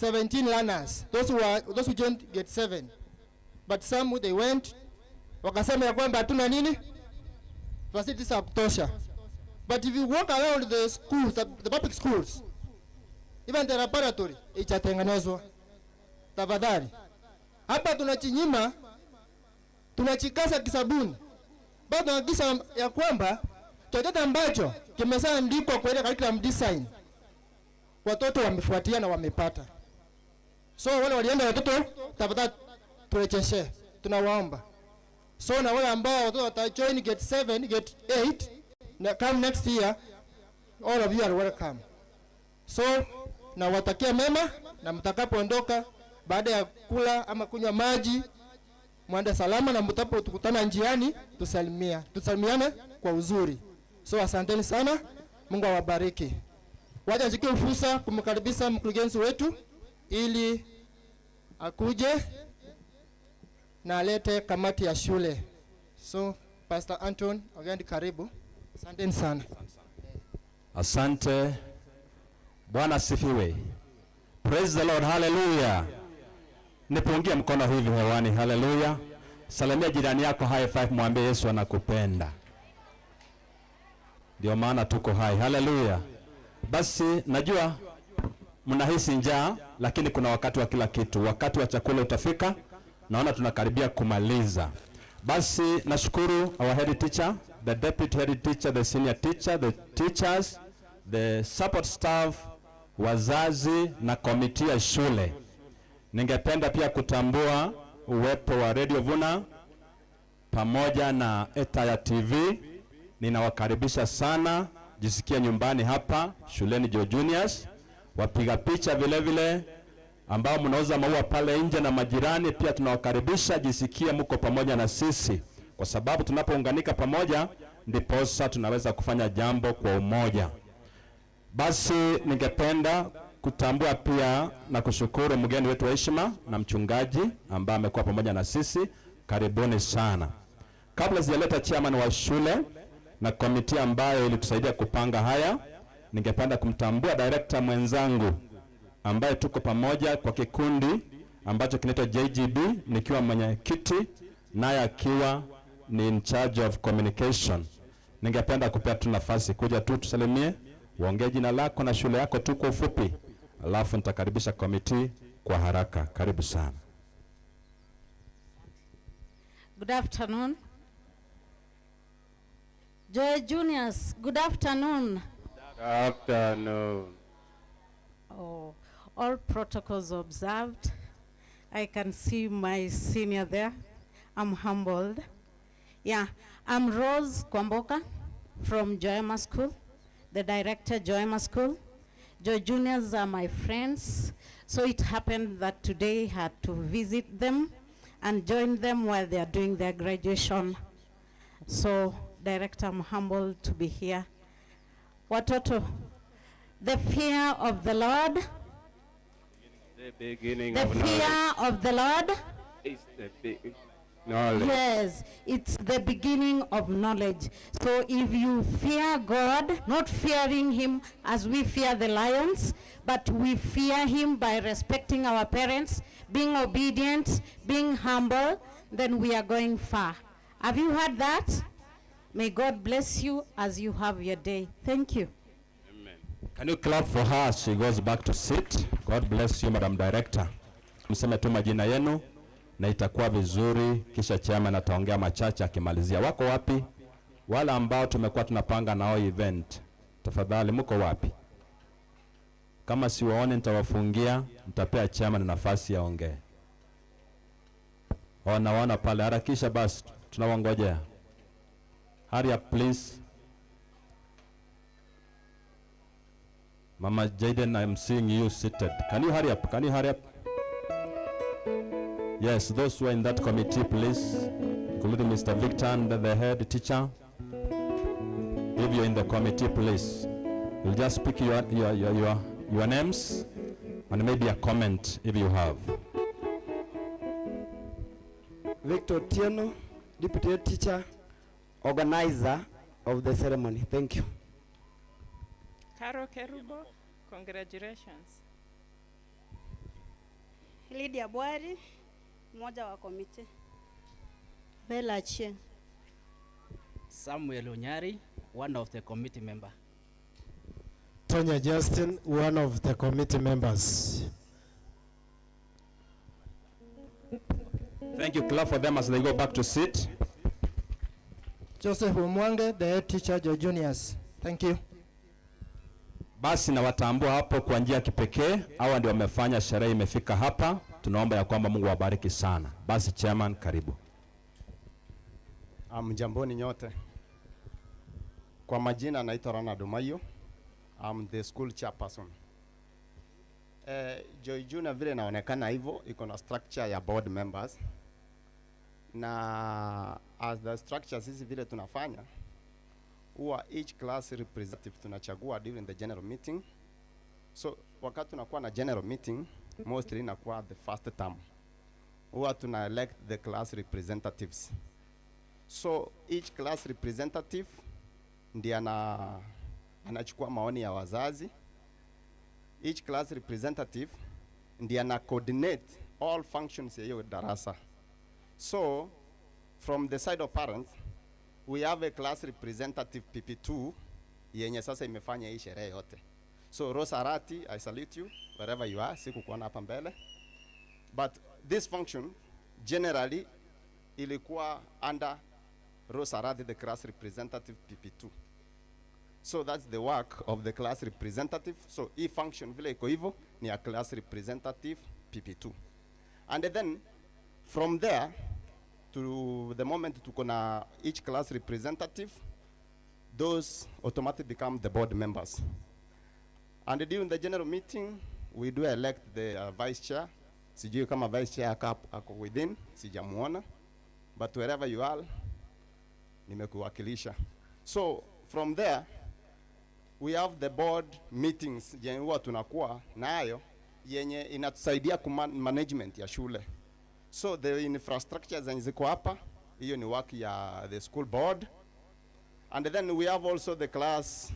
17 learners. Those who joined grade 7. But some they went, wakasema ya kwamba hatuna nini? Facilities za kutosha. But if you walk around the schools, the public schools, even the laboratory, itatengenezwa. Tafadhali. Hapa tunachinyima, tunachikasa kisabuni. Bado tunahakikisha ya kwamba chochote ambacho kimeshaandikwa kwa ile curriculum design, watoto wamefuatia na wamepata. So wale walienda watoto, tafadhali turejeshe, tunawaomba. So na wale ambao watoto watajoin grade 7, grade 8, na come next year, all of you are welcome. So na watakia mema, na mtakapoondoka baada ya kula ama kunywa maji, mwende salama, na mtakapotukutana njiani tusalimiane kwa uzuri. So asanteni sana, Mungu awabariki. Wacha nichukue fursa kumkaribisha mkurugenzi wetu ili akuje na alete kamati ya shule. So Pastor Anton, again karibu. Asanteni sana. Asante. Bwana asifiwe. Praise the Lord. Hallelujah. Nipungie mkono hivi hewani. Hallelujah. Salamia jirani yako, high five, mwambie Yesu anakupenda. Ndio maana tuko hai. Hallelujah. Basi najua mnahisi njaa, lakini kuna wakati wa kila kitu. Wakati wa chakula utafika. Naona tunakaribia kumaliza. Basi nashukuru our head teacher, the deputy head teacher, the senior teacher, the teachers, the support staff, wazazi na komiti ya shule. Ningependa pia kutambua uwepo wa Radio Vuna pamoja na Etaya TV. Ninawakaribisha sana, jisikia nyumbani hapa shuleni Joy Juniors. Wapiga picha vile vile ambao mnauza maua pale nje na majirani, pia tunawakaribisha, jisikia mko pamoja na sisi, kwa sababu tunapounganika pamoja ndiposa tunaweza kufanya jambo kwa umoja. Basi ningependa kutambua pia na kushukuru mgeni wetu wa heshima na mchungaji ambaye amekuwa pamoja na sisi. Karibuni sana. Kabla sijaleta chairman wa shule na komiti ambayo ilitusaidia kupanga haya, ningependa kumtambua director mwenzangu ambaye tuko pamoja kwa kikundi ambacho kinaitwa JGB, nikiwa mwenyekiti naye akiwa ni in charge of communication. Ningependa kupea tu nafasi kuja tu tusalimie, uongee jina lako na shule yako tu kwa ufupi, alafu nitakaribisha komiti kwa haraka. Karibu sana. Good afternoon. Joy Juniors, good afternoon. Good afternoon. Oh, all protocols observed. I can see my senior there. I'm humbled. Yeah, I'm Rose Kwamboka from Joema School, the director Joema School. Joy Juniors are my friends, so it happened that today I had to visit them and join them while they are doing their graduation. So, Director, I'm humbled to be here. Watoto, the fear of the Lord, The beginning the of fear of the Lord, is the big knowledge. yes, it's the beginning of knowledge. So if you fear God, not fearing him as we fear the lions, but we fear him by respecting our parents, being obedient, being humble, then we are going far. Have you heard that? May God bless you as you have your day. Thank you. Can you clap for her as she goes back to sit? God bless you, Madam Director. Mseme tu majina yenu na itakuwa vizuri, kisha chairman ataongea machache akimalizia. Wako wapi? Wala ambao tumekuwa tunapanga nao event. Tafadhali mko wapi? Kama siwaone nitawafungia, nitapea chairman nafasi ya ongee. Naona pale, harakisha basi, tunawangojea. Hurry up please. Mama Jaden, I'm seeing you seated. Can you hurry up? Can you hurry up? Yes, those who are in that committee, please, including Mr. Victor and the head teacher. If you're in the committee, please, you'll just speak your names and maybe a comment if you have. Victor Tieno, Deputy Teacher, Organizer of the ceremony. Thank you. Caro Kerubo, congratulations. Lydia Bwari, mmoja wa komite. Bella Chen. Samuel Onyari, one of the committee member. Tonya Justin, one of the committee members. Thank you. Clap for them as they go back to sit. Joseph Umwange, the head teacher, Joy Juniors. Thank you. Basi na watambua hapo kwa njia kipekee, hawa ndio wamefanya sherehe imefika hapa. Tunaomba ya kwamba Mungu awabariki sana. Basi chairman, karibu. Mjamboni nyote. Kwa majina naitwa Ronald Mayo. I'm the school chairperson. Joy Junior vile inaonekana hivyo, iko na structure ya board members. Na as the structure sisi vile tunafanya, huwa each class representative tunachagua during the general meeting. So wakati tunakuwa na general meeting, mostly inakuwa the first term, huwa tuna elect the class representatives. So each class representative ndiye anachukua maoni ya wazazi. Each class representative ndiye ana coordinate all functions ya hiyo darasa. So from the side of parents, we have a class representative PP2 yenye sasa imefanya hii sherehe yote. So Rosa Arati, I salute you wherever you are. Siku kuona hapa mbele. But this function generally ilikuwa under Rosa Arati, the class representative PP2. So that's the work of the class representative. So hii function vile iko hivyo ni a class representative PP2. And then from there to the moment tuko na each class representative, those automatically become the board members. And during the general meeting, we do elect the vice chair. Sijui kama vice chair ako within, sijamuona. But wherever you are, nimekuwakilisha. So from there, we have the board meetings yenye huwa tunakuwa nayo yenye inatusaidia management ya shule. So the infrastructure zenye ziko hapa, hiyo ni work ya the school board. And then we have also the class,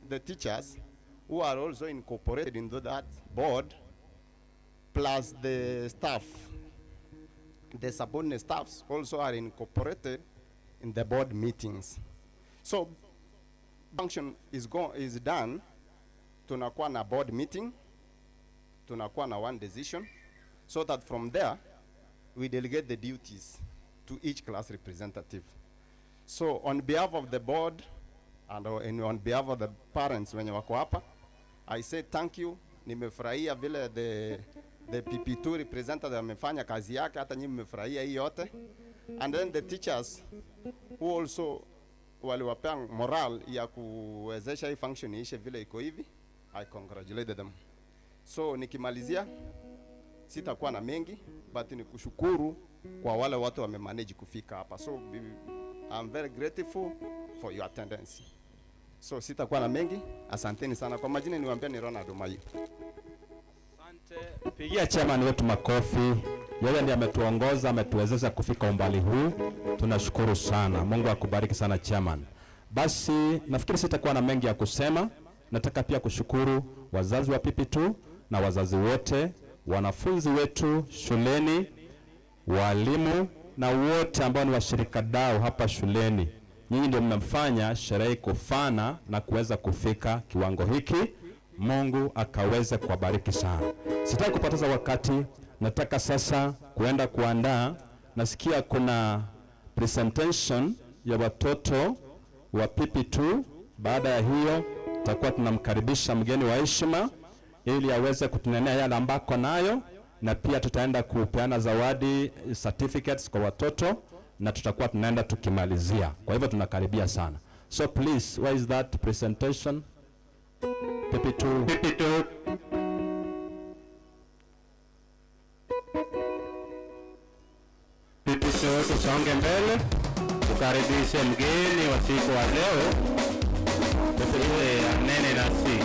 the teachers who are also incorporated into that board, plus the staff. The subordinate staffs also are incorporated in the board meetings. So function is done, tunakuwa na board meeting, tunakuwa na one decision, so that from there we delegate the duties to each class representative. So on behalf of the board and on behalf of the parents wenye wako hapa, I say thank you. Nimefurahia vile the PP2 representative amefanya kazi yake, hata nyinyi mmefurahia hii yote. And then the teachers who also waliwapea moral ya kuwezesha hii function iishe vile iko hivi, I congratulate them. So nikimalizia, sitakuwa na mengi, but ni kushukuru kwa wale watu wamemanage kufika hapa. So I'm very grateful for your attendance. So sitakuwa na mengi, asanteni sana. Kwa majina niwaambia ni Ronald Mayi. Pigia chairman wetu makofi. Yeye ndiye ametuongoza, ametuwezesha kufika umbali huu. Tunashukuru sana. Mungu akubariki sana chairman. Basi nafikiri sitakuwa na mengi ya kusema. Nataka pia kushukuru wazazi wa PP2 na wazazi wote, wanafunzi wetu shuleni, walimu na wote ambao ni washirika dau hapa shuleni. Nyinyi ndio mnafanya sherehe kufana na kuweza kufika kiwango hiki. Mungu akaweze kuwabariki sana. Sitaki kupoteza wakati, nataka sasa kuenda kuandaa. Nasikia kuna presentation ya watoto wa PP2. Baada ya hiyo tutakuwa tunamkaribisha mgeni wa heshima ili aweze kutunenea yale ambako nayo, na pia tutaenda kupeana zawadi certificates kwa watoto, na tutakuwa tunaenda tukimalizia. Kwa hivyo tunakaribia sana. So please, where is that presentation? PP2. PP2. PP2, tusonge mbele. Tukaribishe mgeni wa siku wa leo. Tupewe anene nasi.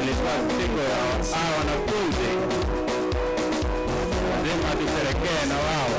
Ilikuwa siku ya wanafunzi. Lazima tusherekee na wao.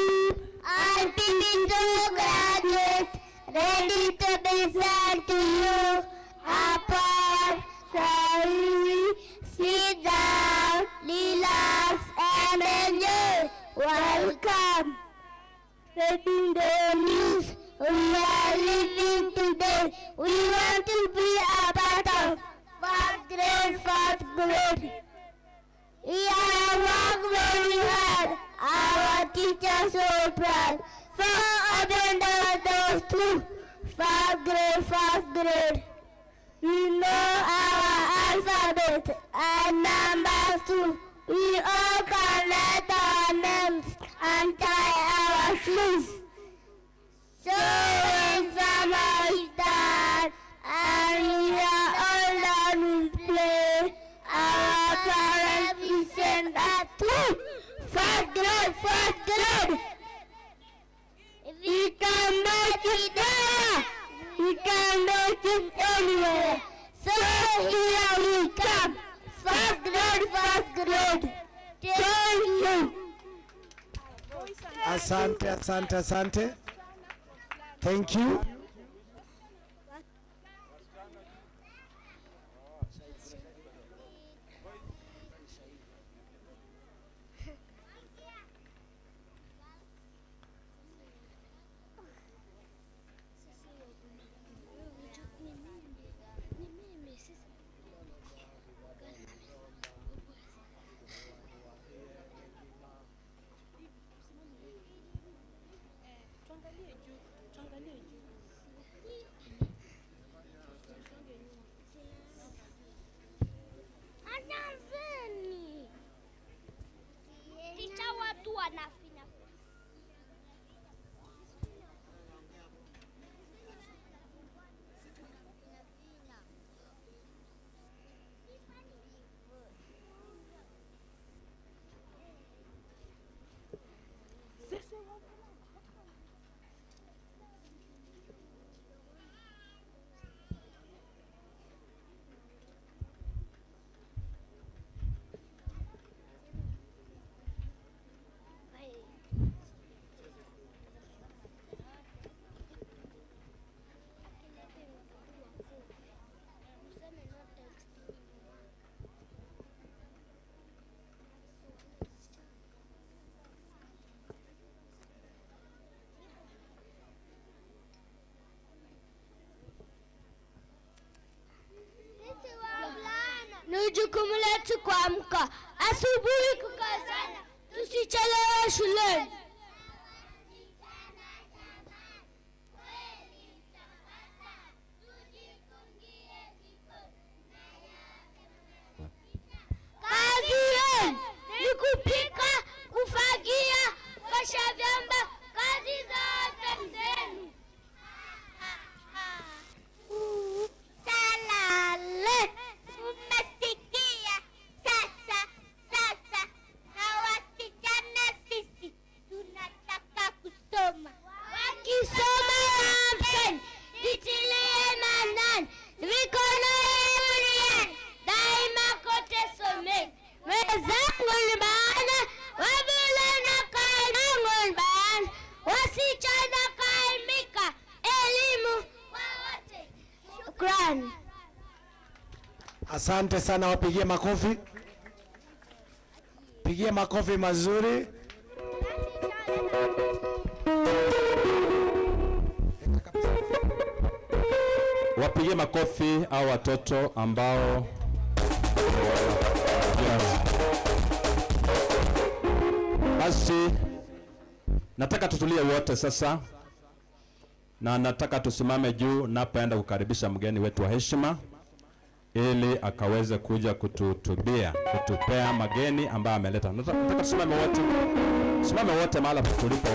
Wape muda. Ready to present to you upon sorry, sit down, relax and enjoy. Welcome. Reading the news we are living today. We want to be a part of first grade. We are work very hard. Our teachers so proud. So open the doors to first grade. We know our alphabet and numbers too. We all collect our names and tie our shoes. So when summer is done and we are all done with play, our parents will send us to first grade. We can make it there. We can make it anywhere. So here we come. First grade. Thank you. Asante. Thank you. jukumu letu kuamka asubuhi kukazana, tusichelewe shuleni. Kazi yenu ni kupika, kufagia, kuosha vyombo, kazi zote zenu. Salale, umesikia? Sasa na wasichana sisi tunataka kusoma. Wakisoma absent, jitilie manani, mikono yenu daima kote someni. Wenzangu ni bana, wavulana kainangu ni bana, wasichana kaimika, elimu kwa wote. Shukrani. Asante sana, wapigie makofi. Pigie makofi mazuri. Wapigie makofi au watoto ambao basi nataka tutulie wote sasa, na nataka tusimame juu napoenda kukaribisha mgeni wetu wa heshima ili akaweze kuja kututubia, kutupea mageni ambayo ameleta. Nataka tusimame wote. Simame wote mahali tulipo.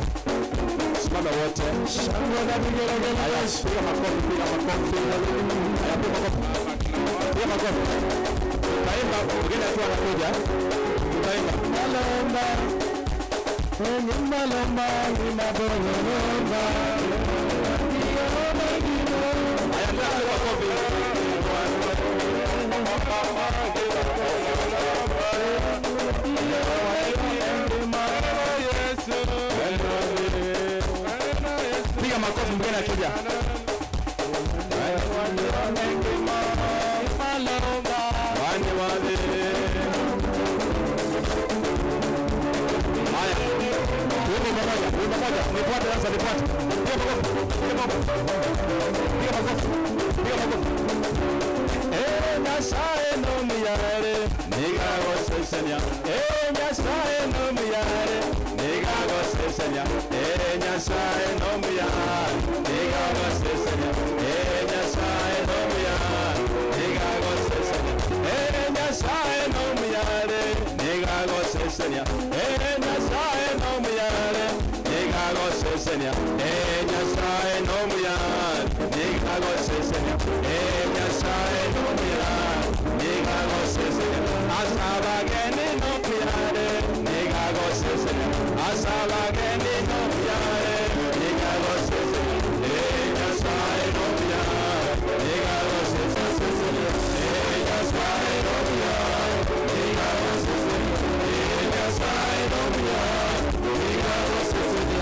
Simame wote. Shangwe na vigelegele. Haya, piga makofi, piga makofi. Haya, piga makofi. Piga makofi. Taimba, mgeni tu anakuja. Taimba. Malomba. Malomba, inabonga. Haya, piga makofi. Piga makofi mgeni akija. Haya, tuende pamoja, nifuate sasa, nifuate. Piga makofi, piga makofi. Piga makofi, piga makofi. Nyasaye no muyare, nigago sesenya. Nyasaye no muyare, nigago sesenya. Nyasaye no muyare, nigago sesenya. Nyasaye no muyare, nigago sesenya. Nyasaye no muyare, nigago sesenya. Nyasaye no muyare, nigago sesenya. Nyasaye no muyare, nigago sesenya. Nyasaye no muyare, nigago sesenya. Asabageni no muyare, nigago sesenya. Asabageni no muyare, nigago sesenya. Nyasaye no muyare, nigago sesenya. Nyasaye no muyare, nigago sesenya. Nyasaye no muyare, nigago sesenya.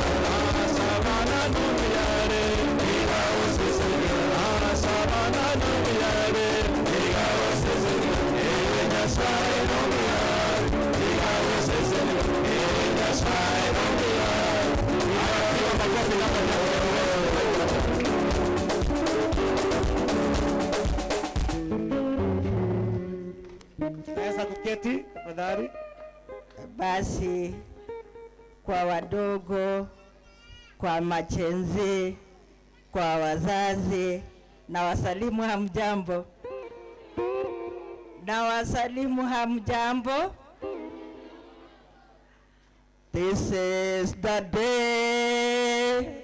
Asabana no muyare, nigago sesenya. Asabana no muyare, nigago sesenya. Nyasaye no muyare, nigago sesenya. Nyasaye no muyare. Piga makofi na Naweza kuketi tafadhali? Basi kwa wadogo, kwa machenzi, kwa wazazi na wasalimu hamjambo. Na wasalimu hamjambo. This is the day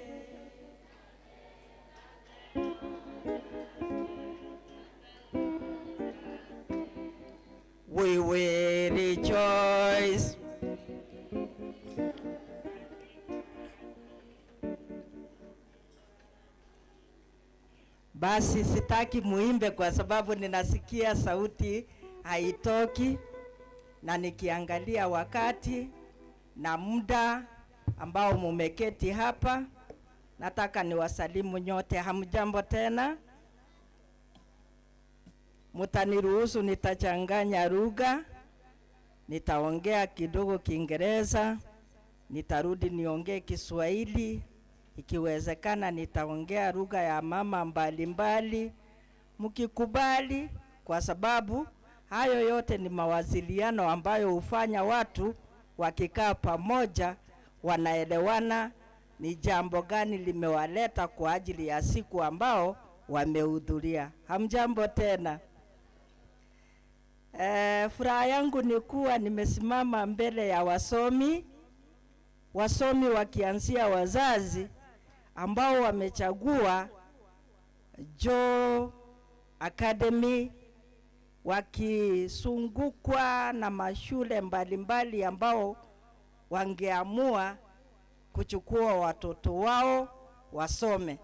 we will rejoice. Basi sitaki muimbe kwa sababu ninasikia sauti haitoki, na nikiangalia wakati na muda ambao mumeketi hapa, nataka niwasalimu nyote. Hamjambo tena. Mutaniruhusu nitachanganya lugha, nitaongea kidogo Kiingereza, nitarudi niongee Kiswahili, ikiwezekana nitaongea lugha ya mama mbalimbali, mkikubali, kwa sababu Hayo yote ni mawasiliano ambayo hufanya watu wakikaa pamoja wanaelewana ni jambo gani limewaleta kwa ajili ya siku ambao wamehudhuria. Hamjambo tena. Furaha yangu ni kuwa nimesimama mbele ya wasomi wakianzia wazazi ambao wamechagua Joe Academy, wakisungukwa na mashule mbalimbali ambao wangeamua kuchukua watoto wao wasome,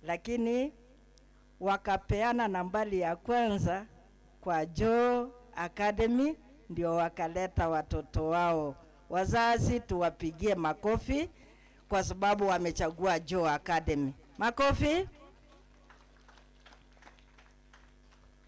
lakini wakapeana nambari ya kwanza kwa Joe Academy, ndio wakaleta watoto wao. Wazazi tuwapigie makofi kwa sababu wamechagua Joe Academy. Makofi.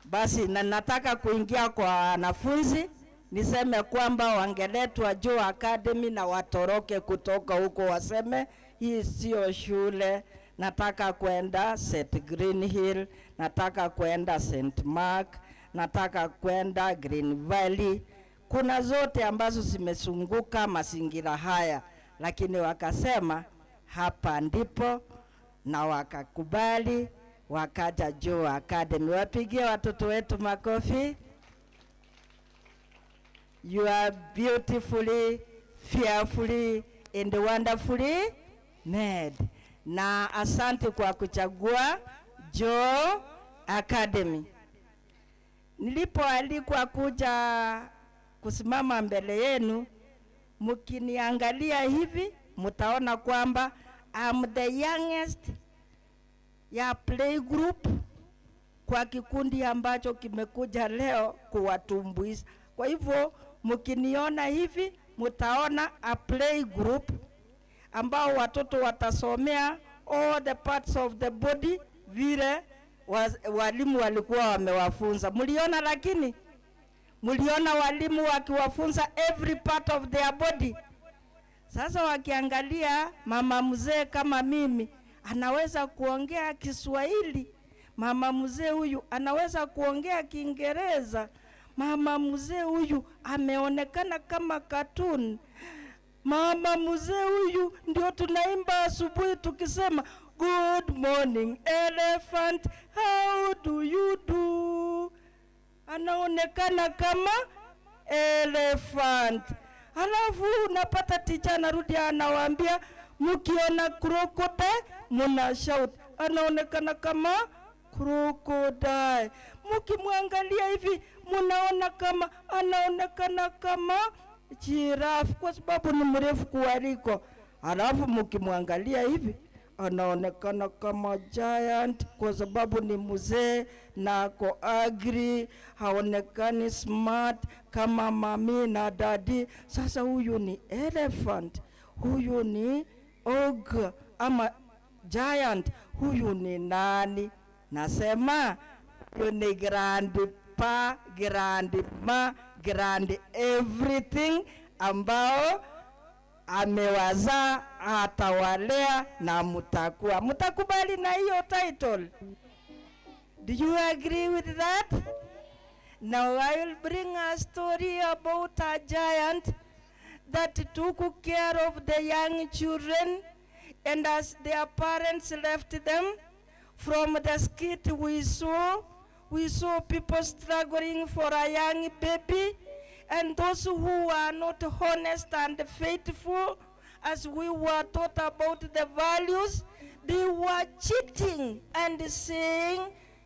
Basi na nataka kuingia kwa wanafunzi niseme kwamba wangeletwa Joe Academy na watoroke kutoka huko, waseme hii sio shule, nataka kwenda St. Green Hill, nataka kwenda St. Mark, nataka kwenda Green Valley. Kuna zote ambazo zimesunguka mazingira haya, lakini wakasema hapa ndipo, na wakakubali, wakaja Joe Academy. Wapigie watoto wetu makofi. You are beautifully, fearfully and wonderfully made. Na asante kwa kuchagua Joe Academy. Nilipoalikwa kuja kusimama mbele yenu, mkiniangalia hivi mtaona kwamba I'm the youngest ya play group kwa kikundi ambacho kimekuja leo kuwatumbuiza. Kwa hivyo mkiniona hivi mtaona a play group ambao watoto watasomea all the parts of the body vile walimu walikuwa wamewafunza. Mliona, lakini mliona walimu wakiwafunza every part of their body. Sasa wakiangalia mama mzee kama mimi anaweza kuongea Kiswahili, mama mzee huyu anaweza kuongea Kiingereza, mama mzee huyu ameonekana kama cartoon, mama mzee huyu ndio tunaimba asubuhi tukisema good morning elephant, how do you do, anaonekana kama elephant. Halafu unapata teacher anarudi anawaambia mkiona crocodile muna shout, anaonekana kama crocodile. Mkimwangalia hivi munaona kama anaonekana kama giraffe kwa sababu ni mrefu kuwaliko. Halafu mkimwangalia hivi anaonekana kama giant kwa sababu ni mzee na ako agri, haonekani smart kama mami na daddy. Sasa huyu ni elephant, huyu ni ogre ama giant, huyu ni nani? Nasema huyu ni grandpa, grandma, grand everything ambao amewazaa, atawalea na mutakubali na hiyo title. Do you agree with that? Now I will bring a story about a giant that took care of the young children, and as their parents left them, from the skit we saw people struggling for a young baby, and those who are not honest and faithful, as we were taught about the values, they were cheating and saying,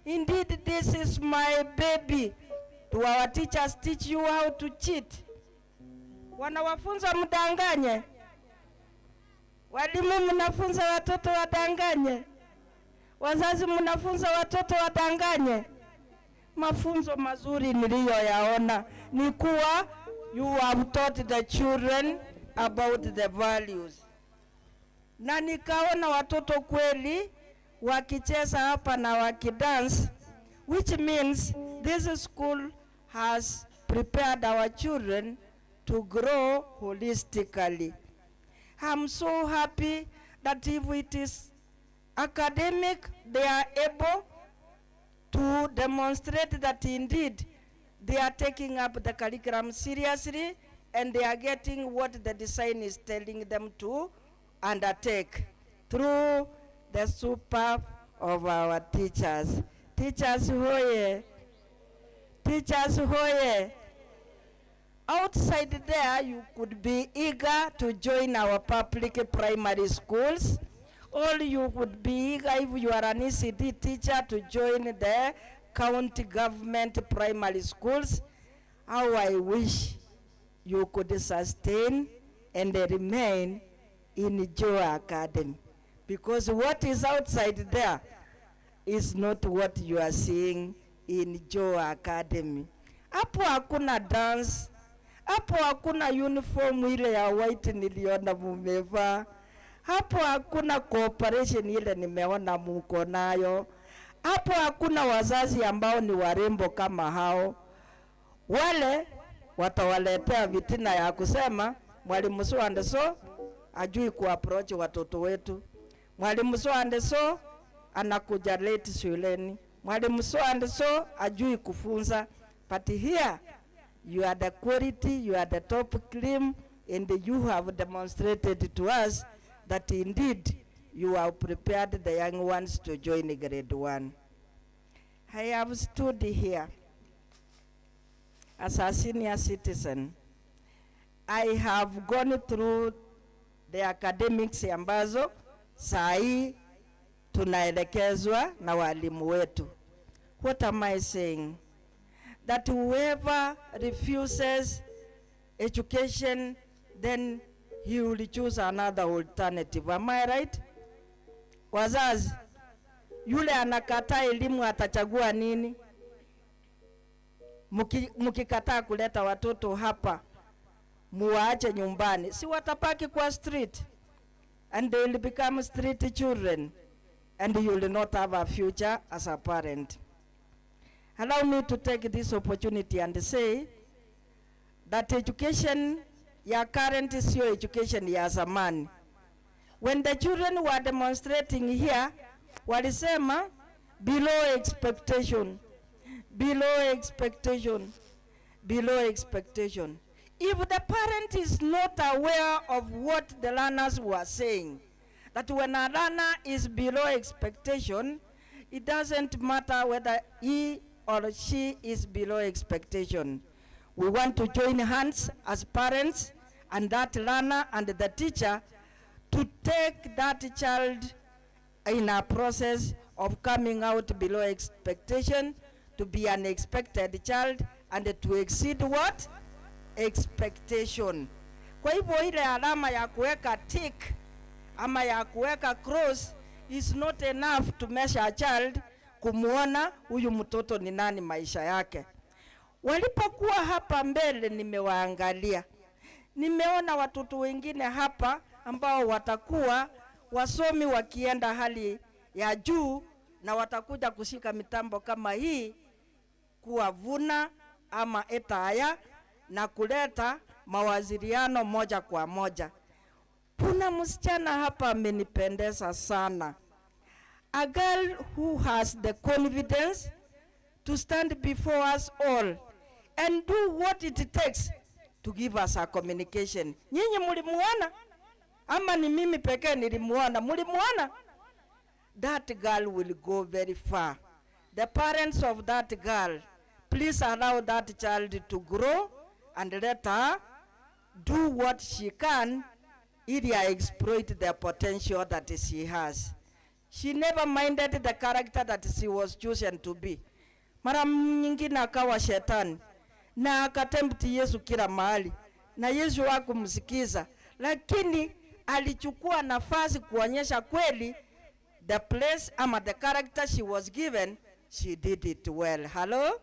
indeed this is my baby. Do our teachers teach you how to cheat? Wanawafunza mdanganye? Walimu mnafunza watoto wadanganye? Wazazi mnafunza watoto wadanganye? Mafunzo mazuri niliyoyaona ni kuwa you have taught the children about the values. Na nikaona watoto kweli wakicheza hapa na wakidance, which means this school has prepared our children to grow holistically. I'm so happy that if it is academic, they are able to demonstrate that indeed They are taking up the curriculum seriously, and they are getting what the design is telling them to undertake through the super of our teachers. Teachers hoye! Teachers hoye! Outside there, you could be eager to join our public primary schools, or you would be eager, if you are an ECD teacher, to join the county government primary schools. How I wish you could sustain and remain in Joe Academy, because what is outside there is not what you are seeing in Joe Academy. Hapo hakuna dance, hapo hakuna uniform ile ya white niliona mumevaa, hapo hakuna cooperation ile nimeona muko nayo, hapo hakuna wazazi ambao ni warembo kama hao. Wale watawaletea vitina ya kusema mwalimu so and so ajui kuapproach watoto wetu, mwalimu so and so anakuja late shuleni, mwalimu so and so ajui kufunza. But here you are the quality, you are the top cream, and you have demonstrated to us that indeed you have prepared the young ones to join grade 1. I have stood here as a senior citizen. I have gone through the academics ambazo sahi tunaelekezwa na walimu wetu. What am I saying? That whoever refuses education, then he will choose another alternative. Am I right? Wazazi, yule anakataa elimu atachagua nini? Mukikataa kuleta watoto hapa, muwaache nyumbani, si watapaki kwa street, and they will become street children, and you will not have a future as a parent. Allow me to take this opportunity and say that education ya current is your education ya zamani. When the children were demonstrating here, walisema below expectation, below expectation, below expectation. If the parent is not aware of what the learners were saying, that when a learner is below expectation, it doesn't matter whether he or she is below expectation. We want to join hands as parents and that learner and the teacher to take that child in a process of coming out below expectation, to be an expected child, and to exceed what? Expectation. Kwa hivyo ile alama ya kuweka tick ama ya kuweka cross is not enough to measure a child, kumuona huyu mtoto ni nani maisha yake. Walipokuwa hapa mbele nimewaangalia, nimeona watoto wengine hapa ambao watakuwa wasomi wakienda hali ya juu, na watakuja kushika mitambo kama hii kuwa Vuna ama Etaya na kuleta mawasiliano moja kwa moja. Kuna msichana hapa amenipendeza sana. A girl who has the confidence to stand before us all and do what it takes to give us a communication. Nyinyi mulimuona? Ama ni mimi pekee nilimuona? Mulimuona? That girl will go very far. The parents of that girl, please allow that child to grow and let her do what she can, ili exploit the potential that she has. She never minded the character that she was chosen to be. Mara nyingine akawa shetani na akatempti Yesu kila mahali, na Yesu hakumsikiza, lakini alichukua nafasi kuonyesha kweli the place ama the character she was given, she did it well. Hello?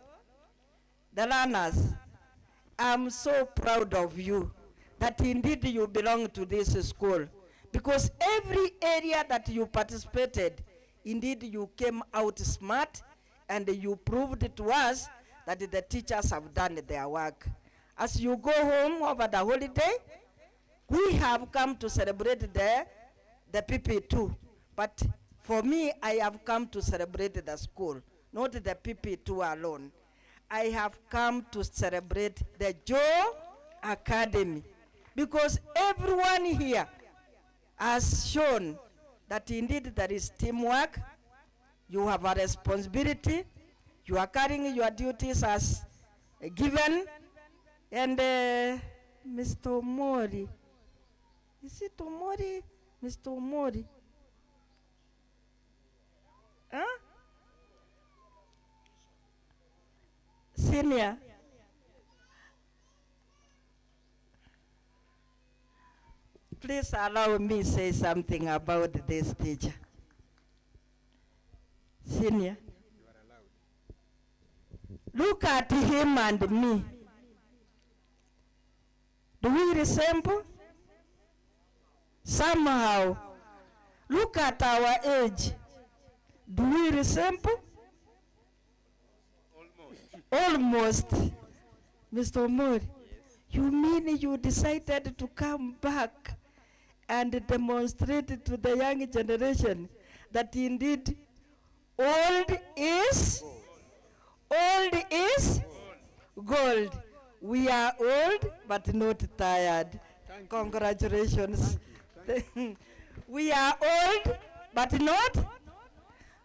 The learners, I'm so proud of you that indeed you belong to this school, because every area that you participated, indeed you came out smart, and you proved to us that the teachers have done their work. As you go home over the holiday, we have come to celebrate the PP2, but for me, I have come to celebrate the school, not the PP2 alone. I have come to celebrate the Joe Academy, because everyone here has shown that indeed there is teamwork. You have a responsibility. You are carrying your duties as given. And Mr. Omori, is it Omori? Mr. Omori? Huh? Senior. Please allow me say something about this teacher. Senior. Look at him and me. Do we resemble? Somehow. Look at our age. Do we resemble? Almost. Mr. Omori, you mean you decided to come back and demonstrate to the young generation that indeed old is gold. We are old but not tired. Congratulations. We are old but not.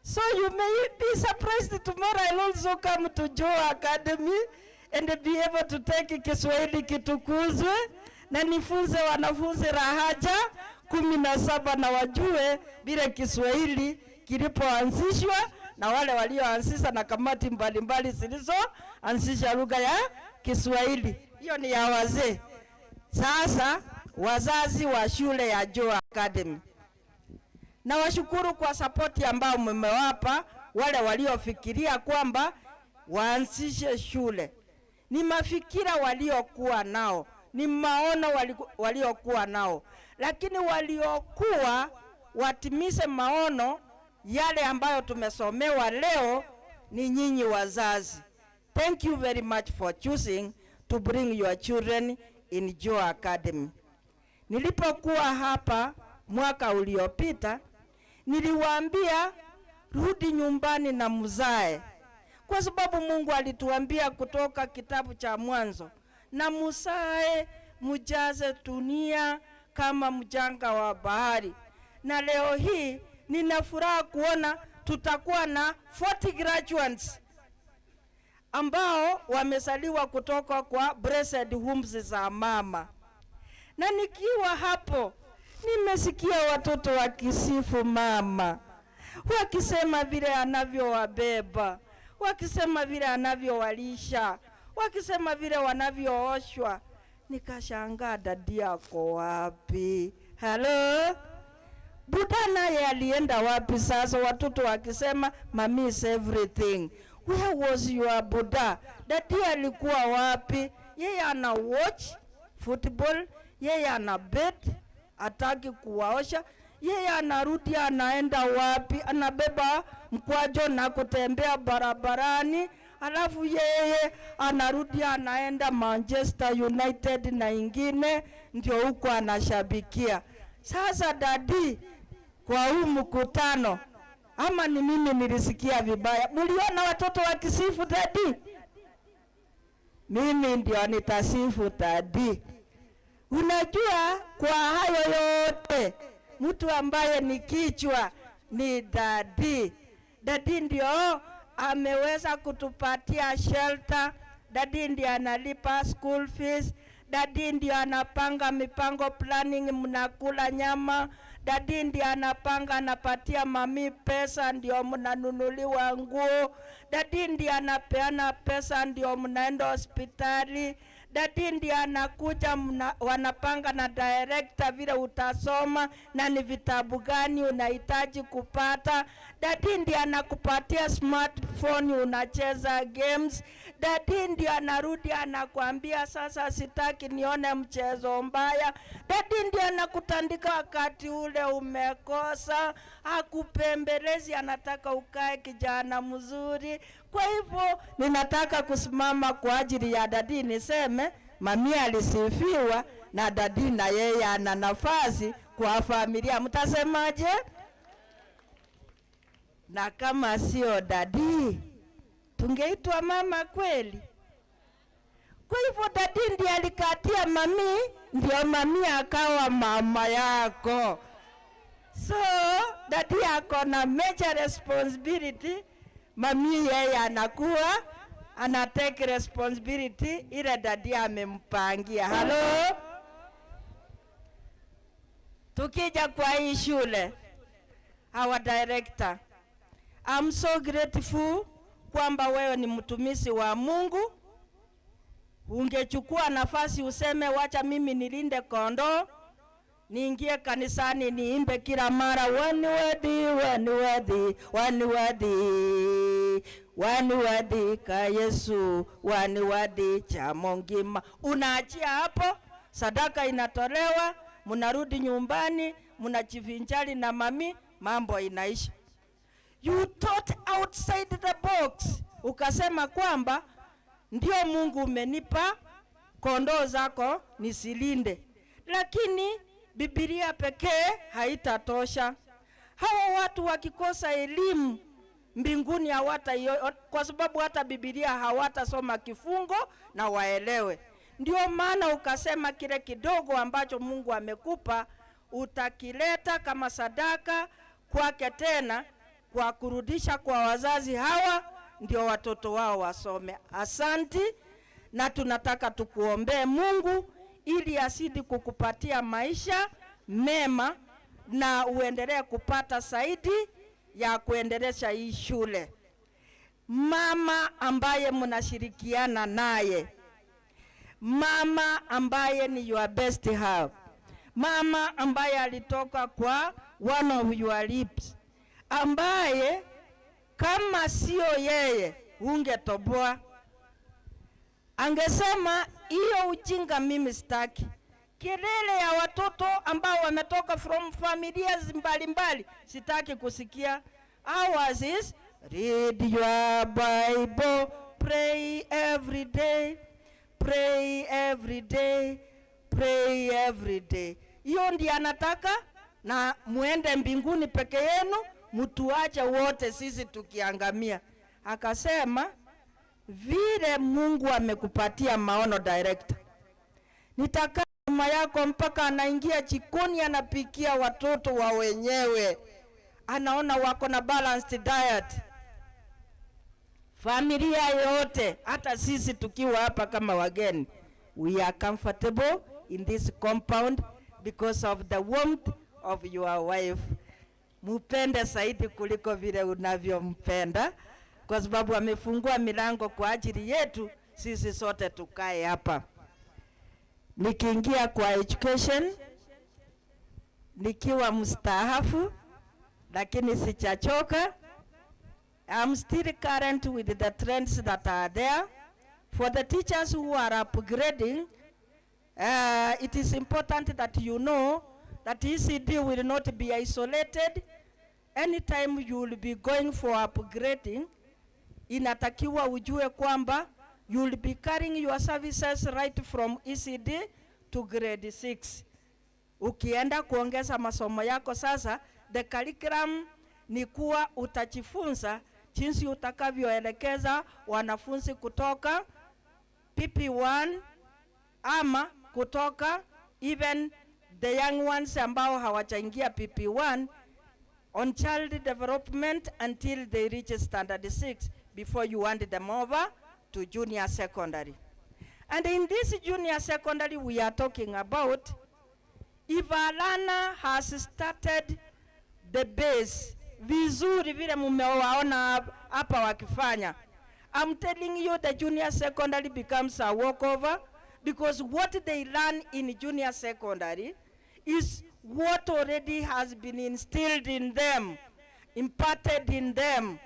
So you may be surprised tomorrow I'll also come to Joe Academy and be able to take Kiswahili kitukuzwe na nifunze wanafunzi rahaja 17 na wajue vile Kiswahili kilipoanzishwa na wale walioanzisha na kamati mbalimbali zilizoanzisha lugha ya Kiswahili. Hiyo ni ya wazee. Sasa wazazi wa shule ya Joe Academy, na washukuru kwa sapoti ambao mmewapa wale waliofikiria kwamba waanzishe shule. Ni mafikira waliokuwa nao, ni maono waliokuwa nao, lakini waliokuwa watimize maono yale ambayo tumesomewa leo ni nyinyi wazazi. Thank you very much for choosing to bring your children in Joe Academy. Nilipokuwa hapa mwaka uliopita, niliwaambia rudi nyumbani na mzae, kwa sababu Mungu alituambia kutoka kitabu cha Mwanzo, na musae mujaze dunia kama mchanga wa bahari. Na leo hii nina furaha kuona tutakuwa na 40 graduates ambao wamesaliwa kutoka kwa blessed homes za mama. Na nikiwa hapo nimesikia watoto wakisifu mama, wakisema vile anavyowabeba, wakisema vile anavyowalisha, wakisema vile wanavyooshwa. Nikashangaa, dadi yako wapi? Hello? Buddha naye alienda wapi sasa? Watoto wakisema mommy is everything. Where was your Buddha? Dadi alikuwa wapi? Yeye ana watch football, yeye ana bet, ataki kuwaosha. Yeye anarudi anaenda wapi? Anabeba mkwajo na kutembea barabarani. Alafu yeye anarudi anaenda Manchester United na ingine ndio huko anashabikia. Sasa dadi, kwa huu mkutano, ama ni mimi nilisikia vibaya? Muliona watoto wakisifu dadi? Mimi ndio nitasifu dadi. Unajua kwa hayo yote mtu ambaye ni kichwa ni dadi. Dadi ndio ameweza kutupatia shelter. Dadi ndio analipa school fees. Dadi ndio anapanga mipango planning, mnakula nyama. Dadi ndio anapanga, anapatia mami pesa ndio mnanunuliwa nguo. Dadi ndio anapeana pesa ndio mnaenda hospitali. Dadi ndio anakuja wanapanga na director vile utasoma na ni vitabu gani unahitaji kupata. Dadi ndio anakupatia smartphone unacheza games. Dadi ndio anarudi anakuambia sasa sitaki nione mchezo mbaya. Dadi ndio anakutandika wakati ule umekosa, hakupembelezi, anataka ukae kijana mzuri. Kwa hivyo ninataka kusimama kwa ajili ya dadi niseme mami alisifiwa na dadi na yeye ana nafasi kwa familia. Mtasemaje? Na kama sio dadi ungeitwa mama kweli? Kwa hivyo dadi ndiye alikatia mami, ndio mami akawa mama yako. So dadi ako na major responsibility, mami yeye anakuwa ana take responsibility ile dadi amempangia. Hello? Tukija kwa hii shule, our director, I'm so grateful kwamba wewe ni mtumishi wa Mungu. Ungechukua nafasi useme wacha mimi nilinde kondoo, niingie kanisani niimbe kila mara one worthy, one worthy, one worthy, one worthy ka Yesu, one worthy cha Mongima. Unaachia hapo, sadaka inatolewa, mnarudi nyumbani, mnajivinjari na mami, mambo inaisha. You thought outside the box. Ukasema kwamba ndio Mungu umenipa kondoo zako nisilinde. Lakini Biblia pekee haitatosha. Hawa watu wakikosa elimu mbinguni kwa sababu hata Biblia hawatasoma kifungo na waelewe. Ndio maana ukasema kile kidogo ambacho Mungu amekupa utakileta kama sadaka kwake tena kwa kurudisha kwa wazazi hawa ndio watoto wao wasome. Asanti, na tunataka tukuombee Mungu ili asidi kukupatia maisha mema na uendelee kupata zaidi ya kuendelesha hii shule. Mama ambaye mnashirikiana naye, mama ambaye ni your best help, mama ambaye alitoka kwa one of your lips, ambaye kama sio yeye ungetoboa. Angesema hiyo ujinga mimi sitaki. Kelele ya watoto ambao wametoka from familia mbalimbali sitaki kusikia. Ours is read your Bible, pray every day, pray every day, pray every day. Hiyo ndiyo anataka, na muende mbinguni peke yenu, mtuache wote sisi tukiangamia. Akasema vile Mungu amekupatia maono director, nitaka mama yako mpaka anaingia jikoni anapikia watoto wa wenyewe, anaona wako na balanced diet. Familia yote, hata sisi tukiwa hapa kama wageni, we are comfortable in this compound because of the warmth of your wife. Mupende zaidi kuliko vile unavyompenda, kwa sababu amefungua milango kwa ajili yetu sisi sote tukae hapa. Nikiingia kwa education, nikiwa mstaafu lakini sichachoka. I'm still current with the trends that are there. For the teachers who are upgrading, it is important that you know that ECD will not be isolated. Anytime you will be going for upgrading, inatakiwa ujue kwamba you will be carrying your services right from ECD to grade 6. Ukienda kuongeza masomo yako sasa, the curriculum ni kuwa utajifunza jinsi utakavyoelekeza wanafunzi kutoka PP1 ama kutoka even the young ones ambao hawajaingia PP1 on child development until they reach standard 6 before you hand them over to junior secondary. And in this junior secondary we are talking about, if a learner has started the base vizuri vile mumewaona hapa wakifanya, I'm telling you the junior secondary becomes a walkover, because what they learn in junior secondary is what already has been instilled in them, imparted in them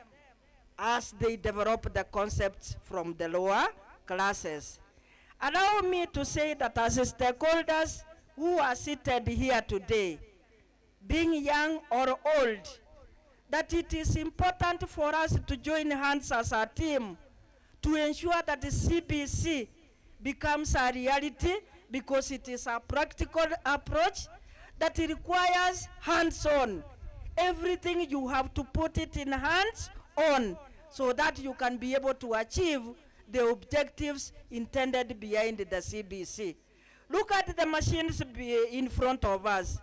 as they develop the concepts from the lower classes. Allow me to say that as stakeholders who are seated here today, being young or old, that it is important for us to join hands as a team to ensure that the CBC becomes a reality, because it is a practical approach that requires hands-on. Everything you have to put it in hands-on, so that you can be able to achieve the objectives intended behind the CBC. Look at the machines in front of us.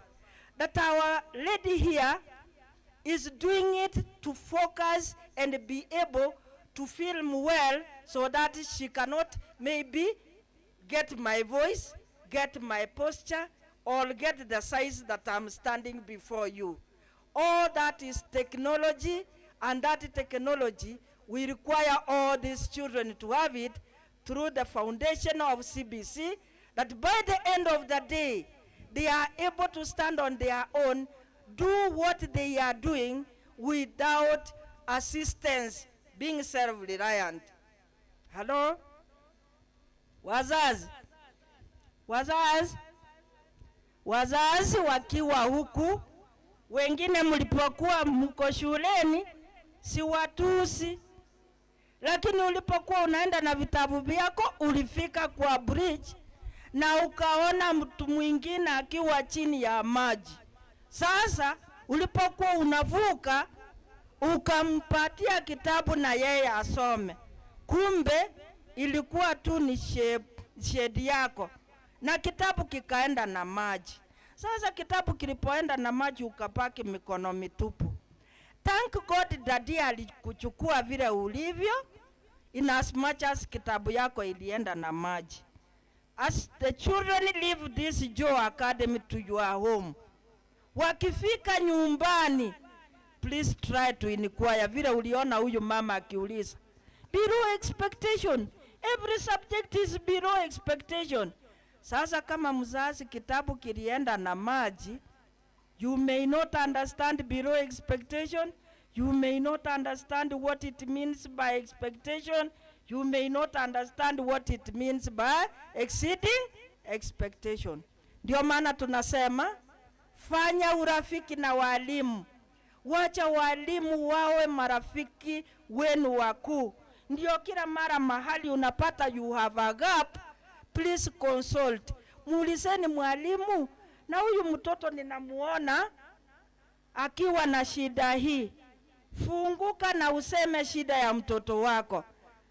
That our lady here is doing it to focus and be able to film well so that she cannot maybe get my voice, get my posture, or get the size that I'm standing before you. All that is technology, and that technology we require all these children to have it through the foundation of CBC, that by the end of the day, they are able to stand on their own, do what they are doing without assistance, being self-reliant. Hello? Wazazi? Wazazi? Wazazi wakiwa huku, wengine mlipokuwa mko shuleni, si watusi. Lakini ulipokuwa unaenda na vitabu vyako, ulifika kwa bridge na ukaona mtu mwingine akiwa chini ya maji. Sasa ulipokuwa unavuka, ukampatia kitabu na yeye asome. Kumbe ilikuwa tu ni shade yako, na kitabu kikaenda na maji. Sasa kitabu kilipoenda na maji, ukapaki mikono mitupu. Thank God daddy alikuchukua vile ulivyo, in as much as kitabu yako ilienda na maji. As the children leave this Joe Academy to your home, wakifika nyumbani, please try to inquire vile uliona huyu mama akiuliza. Below expectation. Every subject is below expectation. Sasa kama mzazi kitabu kilienda na maji, you may not understand below expectation. You may not understand what it means by expectation. You may not understand what it means by exceeding expectation. Ndio maana tunasema fanya urafiki na walimu. Wacha walimu wawe marafiki wenu wakuu. Ndio kila mara mahali unapata you have a gap, please consult. Muulizeni mwalimu, na huyu mtoto ninamuona akiwa na shida hii. Funguka na useme shida ya mtoto wako,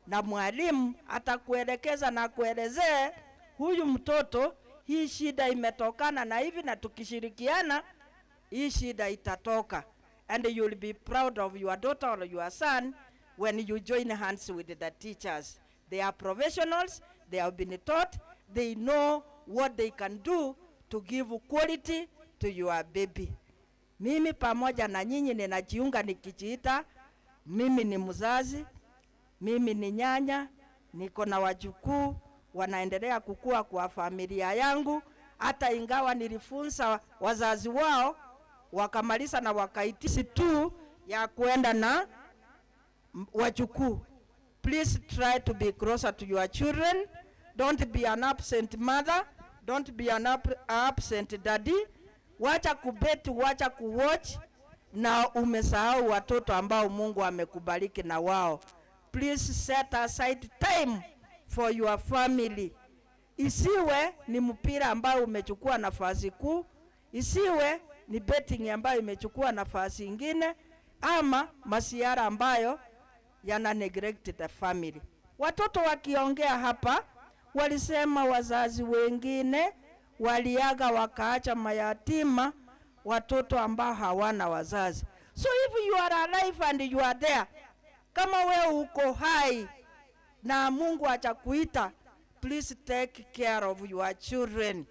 na mwalimu atakuelekeza na kuelezea huyu mtoto hii shida imetokana na hivi, na tukishirikiana hii shida itatoka. And you will be proud of your daughter or your son when you join hands with the teachers. They are professionals, they have been taught, they know what they can do to give quality to your baby. Mimi pamoja na nyinyi ninajiunga nikijiita mimi ni mzazi, mimi ni nyanya, niko na wajukuu wanaendelea kukua kwa familia yangu, hata ingawa nilifunza wazazi wao wakamaliza na wakaitisi tu ya kuenda na wajukuu. Please try to be closer to your children. Don't be an absent mother. Don't be an absent daddy. Wacha kubeti, wacha kuwatch, na umesahau watoto ambao Mungu amekubariki na wao. Please set aside time for your family. Isiwe ni mpira ambao umechukua nafasi kuu, isiwe ni betting ambayo imechukua nafasi ingine, ama masiara ambayo yana neglect the family. Watoto wakiongea hapa walisema wazazi wengine waliaga wakaacha mayatima watoto ambao hawana wazazi. So if you are alive and you are there, kama wewe uko hai na Mungu atakuita, please take care of your children.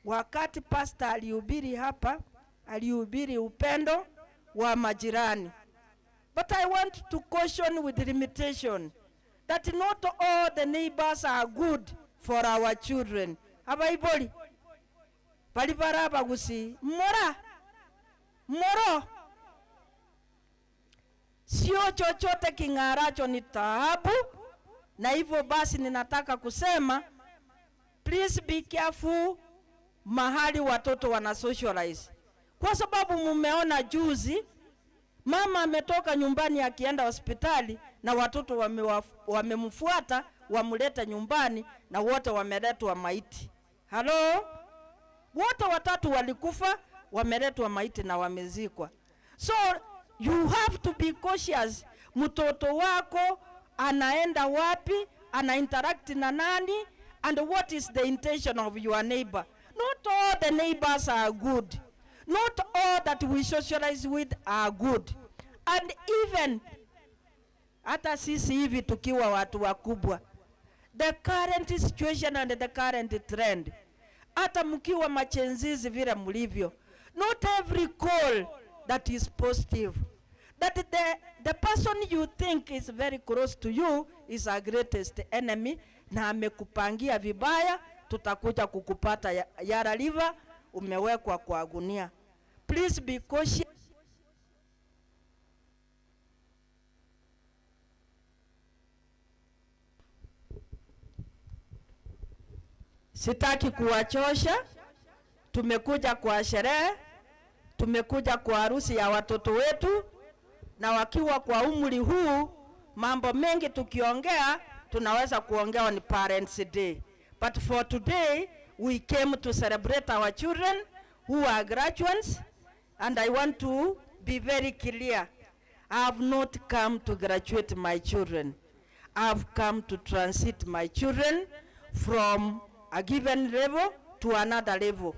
Wakati pastor alihubiri hapa, alihubiri upendo wa majirani. But I want to caution with limitation that not all the neighbors are good for our children. Abaiboli paliparaba gusi moro sio chochote king'aracho ni taabu. Na hivyo basi ninataka kusema please be careful mahali watoto wana socialize, kwa sababu mumeona juzi mama ametoka nyumbani akienda hospitali na watoto wamemfuata wamleta nyumbani na wote wameletwa maiti. Hello? Wote watatu walikufa, wameletwa maiti na wamezikwa. So you have to be cautious. mtoto wako anaenda wapi, ana interact na nani, and what is the intention of your neighbor. Not all the neighbors are good. Not all that we socialize with are good. And even hata sisi hivi tukiwa watu wakubwa, the current situation and the current trend, hata mkiwa machenzizi vile mlivyo, not every call that is positive, that the person you think is very close to you is our greatest enemy, na amekupangia vibaya, tutakuja kukupata Yara River, umewekwa kwa gunia. Please be cautious. Sitaki kuwachosha. Tumekuja kwa sherehe, tumekuja kwa harusi ya watoto wetu, na wakiwa kwa umri huu, mambo mengi tukiongea tunaweza kuongea on Parents Day. But for today, we came to celebrate our children who are graduates, and I want to be very clear. I have not come to graduate my children. I have come to transit my children from a given level to another level.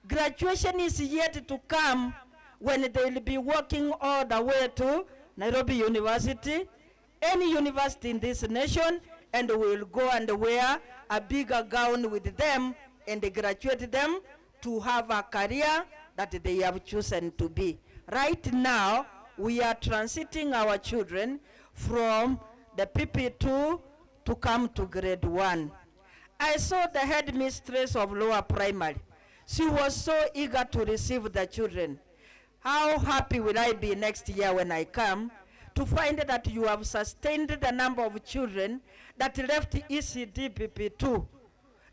Graduation is yet to come when they will be walking all the way to Nairobi University, any university in this nation, and will go and wear a bigger gown with them and graduate them to have a career that they have chosen to be. Right now, we are transiting our children from the PP2 to come to grade 1. I saw the headmistress of lower primary. She was so eager to receive the children. How happy will I be next year when I come to find that you have sustained the number of children that left ECD PP2.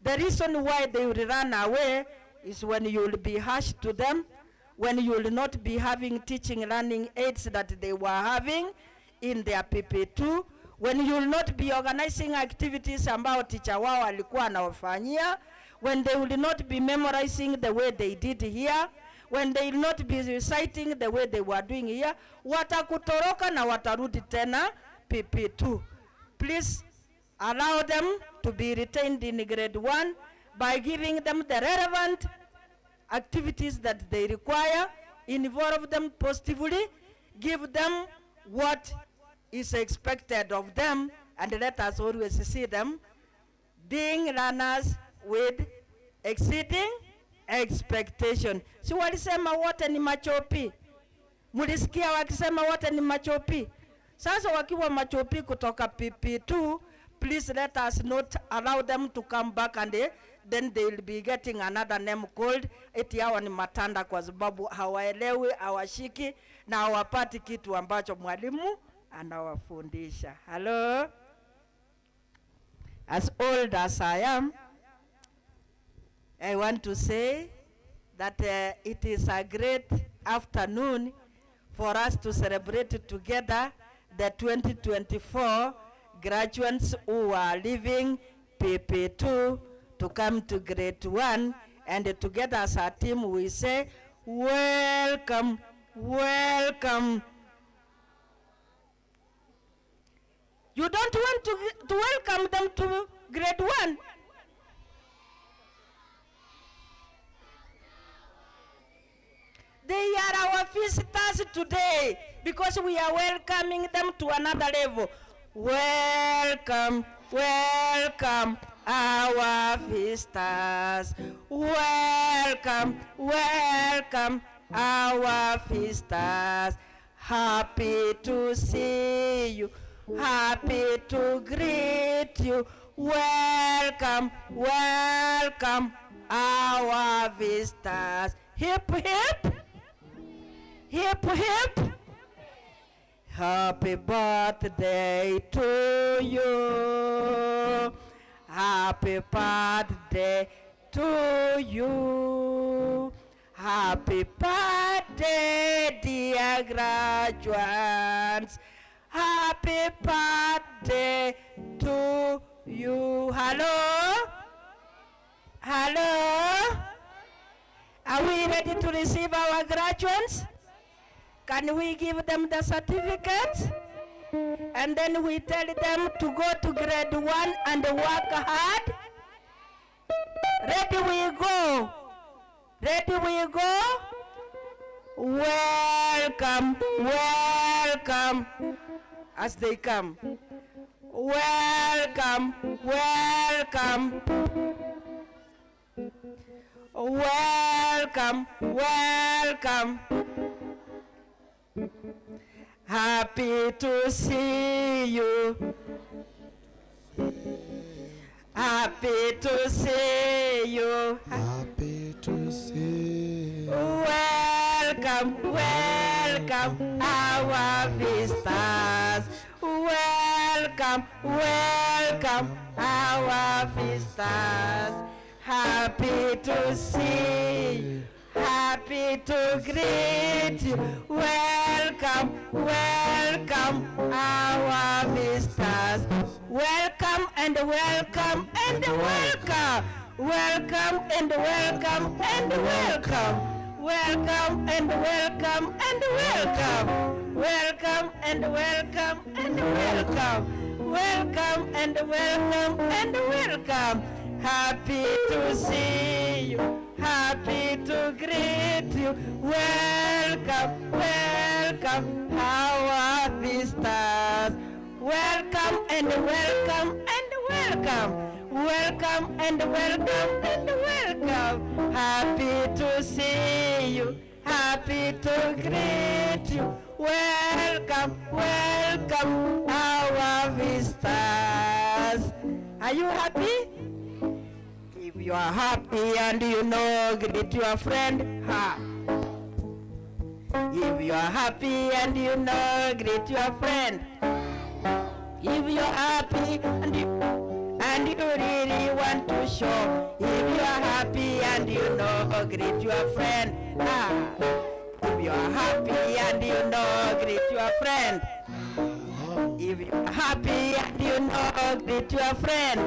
The reason why they will run away is when you will be harsh to them, when you will not be having teaching learning aids that they were having in their PP2, when you will not be organizing activities ambao teacher wao alikuwa anawafanyia, when they will not be memorizing the way they did here, when they will not be reciting the way they were doing here, watakutoroka na watarudi tena PP2. Please allow them to be retained in grade 1 by giving them the relevant activities that they require, involve them positively, give them what is expected of them, and let us always see them being learners with exceeding expectation. Si walisema wote ni machopi? Mulisikia wakisema wote ni machopi? Sasa wakiwa machopi kutoka PP2, please let us not allow them to come back, and then they will be getting another name called eti hawa ni matanda, kwa sababu hawaelewi, hawashiki na hawapati kitu ambacho mwalimu anawafundisha. Hello? As old as I am, I want to say that it is a great afternoon for us to celebrate together the 2024 graduates who are leaving PP2 to come to grade 1, and together as a team we say, welcome, welcome. You don't want to welcome them to grade 1? They are our visitors today because we are welcoming them to another level. Welcome, welcome our visitors. Welcome, welcome our visitors. Happy to see you, happy to greet you. Welcome, welcome our visitors. Hip, hip. Hip, hip. Happy birthday to you. Happy birthday to you. Happy birthday, dear graduates. Happy birthday to you. Hello? Hello? Are we ready to receive our graduates? Can we give them the certificates? and then we tell them to go to grade 1 and work hard. Ready we go. Ready we go. Welcome, welcome, as they come. Welcome, welcome. Welcome, welcome. Happy to see you. Happy to see you. Happy to see you. Welcome, welcome, our visitors. Welcome, welcome, our visitors. Happy to see you. Happy to greet you. Welcome, welcome, our visitors. Welcome and welcome and welcome. Welcome and welcome and welcome. Welcome and welcome and welcome. Welcome and welcome and welcome. Welcome and welcome and welcome. Happy to see you. Happy to greet you. Welcome, welcome, our visitors. Welcome and welcome and welcome. Welcome and welcome and welcome. Happy to see you. Happy to greet you. Welcome, welcome, our visitors. Are you happy? If you are happy and you know, greet your friend. Ha. If you are happy and you know, greet your friend. If you are happy and you really want to show. If you are happy and you know, greet your friend. Ha. If you are happy and you know, greet your friend. If you are happy and you know, greet your friend.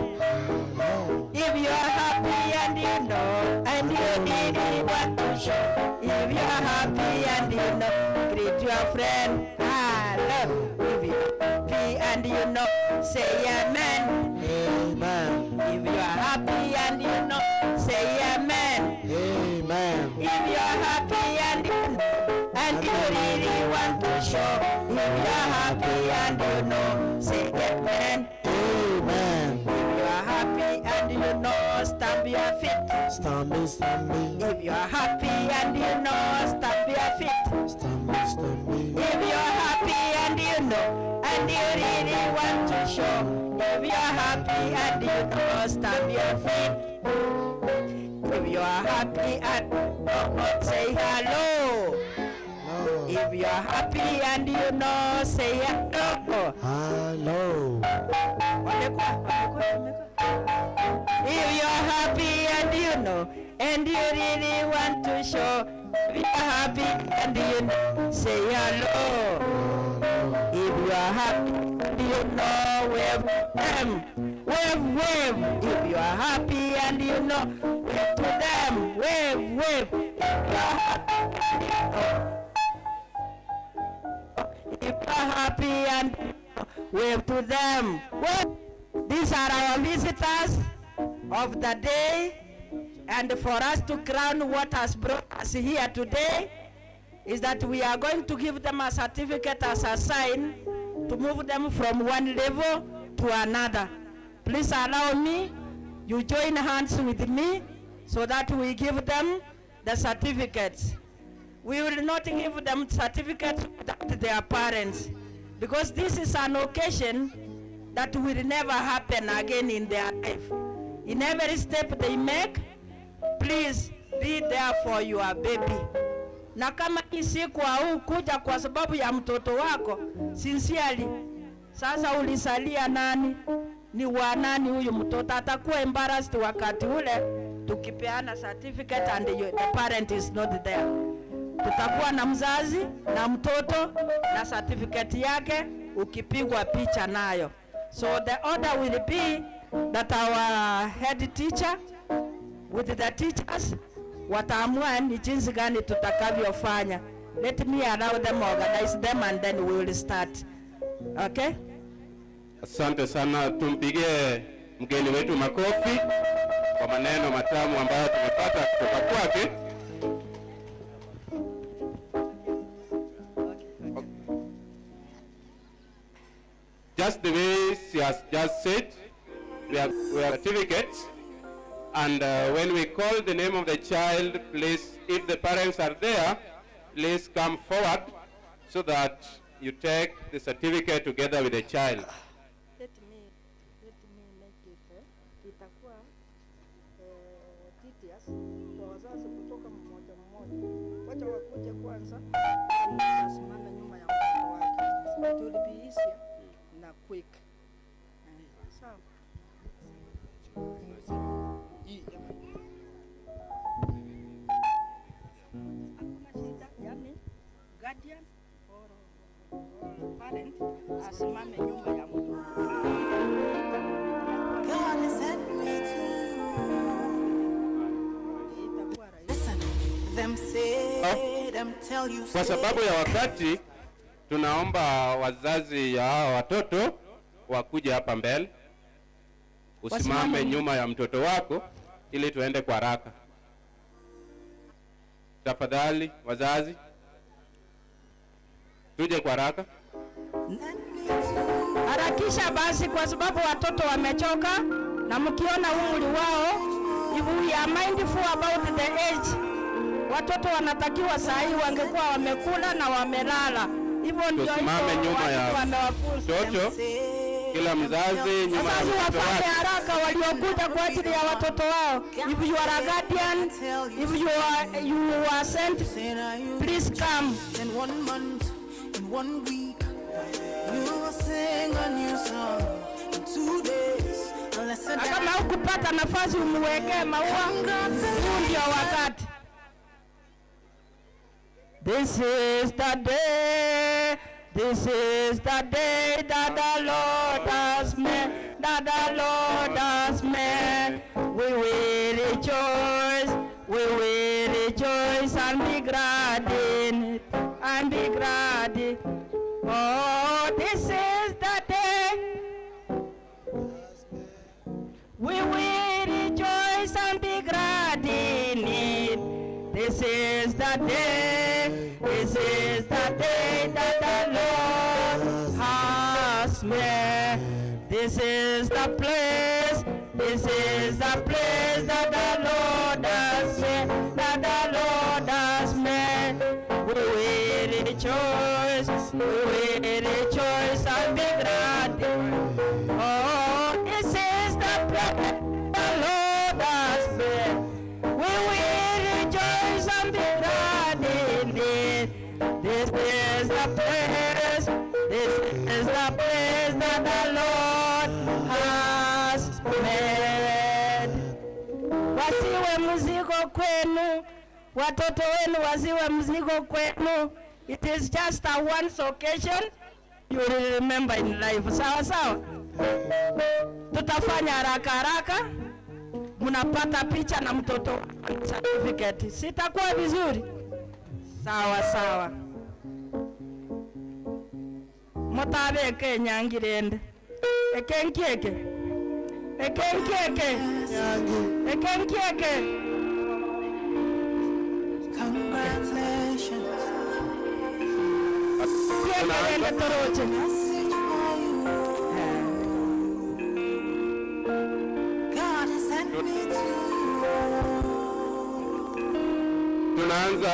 If you are happy and you know, and you really want to show. If you are happy and you know, greet your friend. Hello. If you are happy and you know, say amen. Amen. If you are happy and you know, say amen. Amen. If you are happy and you know, and you really want to show. If you are happy and you know, say amen. Amen. If you are happy and you know, stamp your feet. Stamp, stamp. If you are happy and you know, stamp your feet. Stamp, stamp. If you are happy and you know, and you really want to show. If you are happy and you know, stamp your feet. If you are happy and say hello. If you are happy and you know, say hello. Hello. If you are happy and you know, and you really want to show. If you are happy and you know, say hello. If you are happy and you know, wave them. Wave, wave. If you are happy and you know, wave to them. Wave, wave. If you are happy and wave to them. Wave. These are our visitors of the day, and for us to crown what has brought us here today is that we are going to give them a certificate as a sign to move them from one level to another. Please allow me, you join hands with me so that we give them the certificates. We will not give them certificates without their parents, because this is an occasion that will never happen again in their life. In every step they make, please be there for your baby. Na kama hii siku haukuja kwa sababu ya mtoto wako, sincerely, sasa ulisalia nani? Ni wa nani huyu mtoto? Atakuwa embarrassed wakati ule tukipeana certificate and the parent is not there. Tutakuwa na mzazi na mtoto na certificate yake ukipigwa picha nayo. So the order will be that our head teacher with the teachers wataamua ni jinsi gani tutakavyofanya. Let me allow them organize them and then we will start. Okay? Asante sana, tumpigie mgeni wetu makofi kwa maneno matamu ambayo tumepata kutoka kwake. Just the way she has just said, we have certificates, and when we call the name of the child, please, if the parents are there, please come forward so that you take the certificate together with the child. Let me make it. Itakuwa details kwa wazazi kutoka mmoja mmoja. Wacha wakuje kwanza, nasimama nyuma ya mtoto wake. It will be easier na quick. Sawa. Hakuna shida, yani guardian or parent asimame nyuma ya mtoto. God has sent me to them say them tell you. Kwa sababu ya wakati, tunaomba wazazi ya hawa watoto wakuje hapa mbele. Usimame nyuma ya mtoto wako ili tuende kwa haraka. Tafadhali wazazi, tuje kwa haraka. Harakisha basi kwa sababu watoto wamechoka, na mkiona umri wao, if we are mindful about the age, watoto wanatakiwa saa hii wangekuwa wamekula na wamelala. Hivyo ndio tusimame nyuma ya mtoto, kila mzazi nyuma ya mtoto wake. Haraka waliokuja kwa ajili ya watoto wao. If you are a guardian, if you are sent, please come. In 1 month, in 1 week, you will sing a new song. In 2 days, kama hukupata nafasi umwekee maua, huu ndio wakati. This is the day that the Lord has made, that the Lord has made. We will rejoice and be glad in it, and be glad in it. Oh, this is the day. We will rejoice and be glad in it. This is the day, that the Lord has made. This is the place, that the Lord has made, that the Lord has made. We will rejoice and be glad. Oh, this is the place the Lord has made. We will rejoice and be glad in it. This is the place that the Lord has made. Wasiwe mzigo kwenu, watoto wenu wasiwe mzigo kwenu. It is just a once occasion you will remember in life. Sawa sawa, tutafanya haraka, mnapata picha na mtoto certificate. Sitakuwa vizuri? Sawa. Mutabeke nyangirende. Ekenkieke. Congratulations. Kiekele toroche. God has sent me to. Tunaanza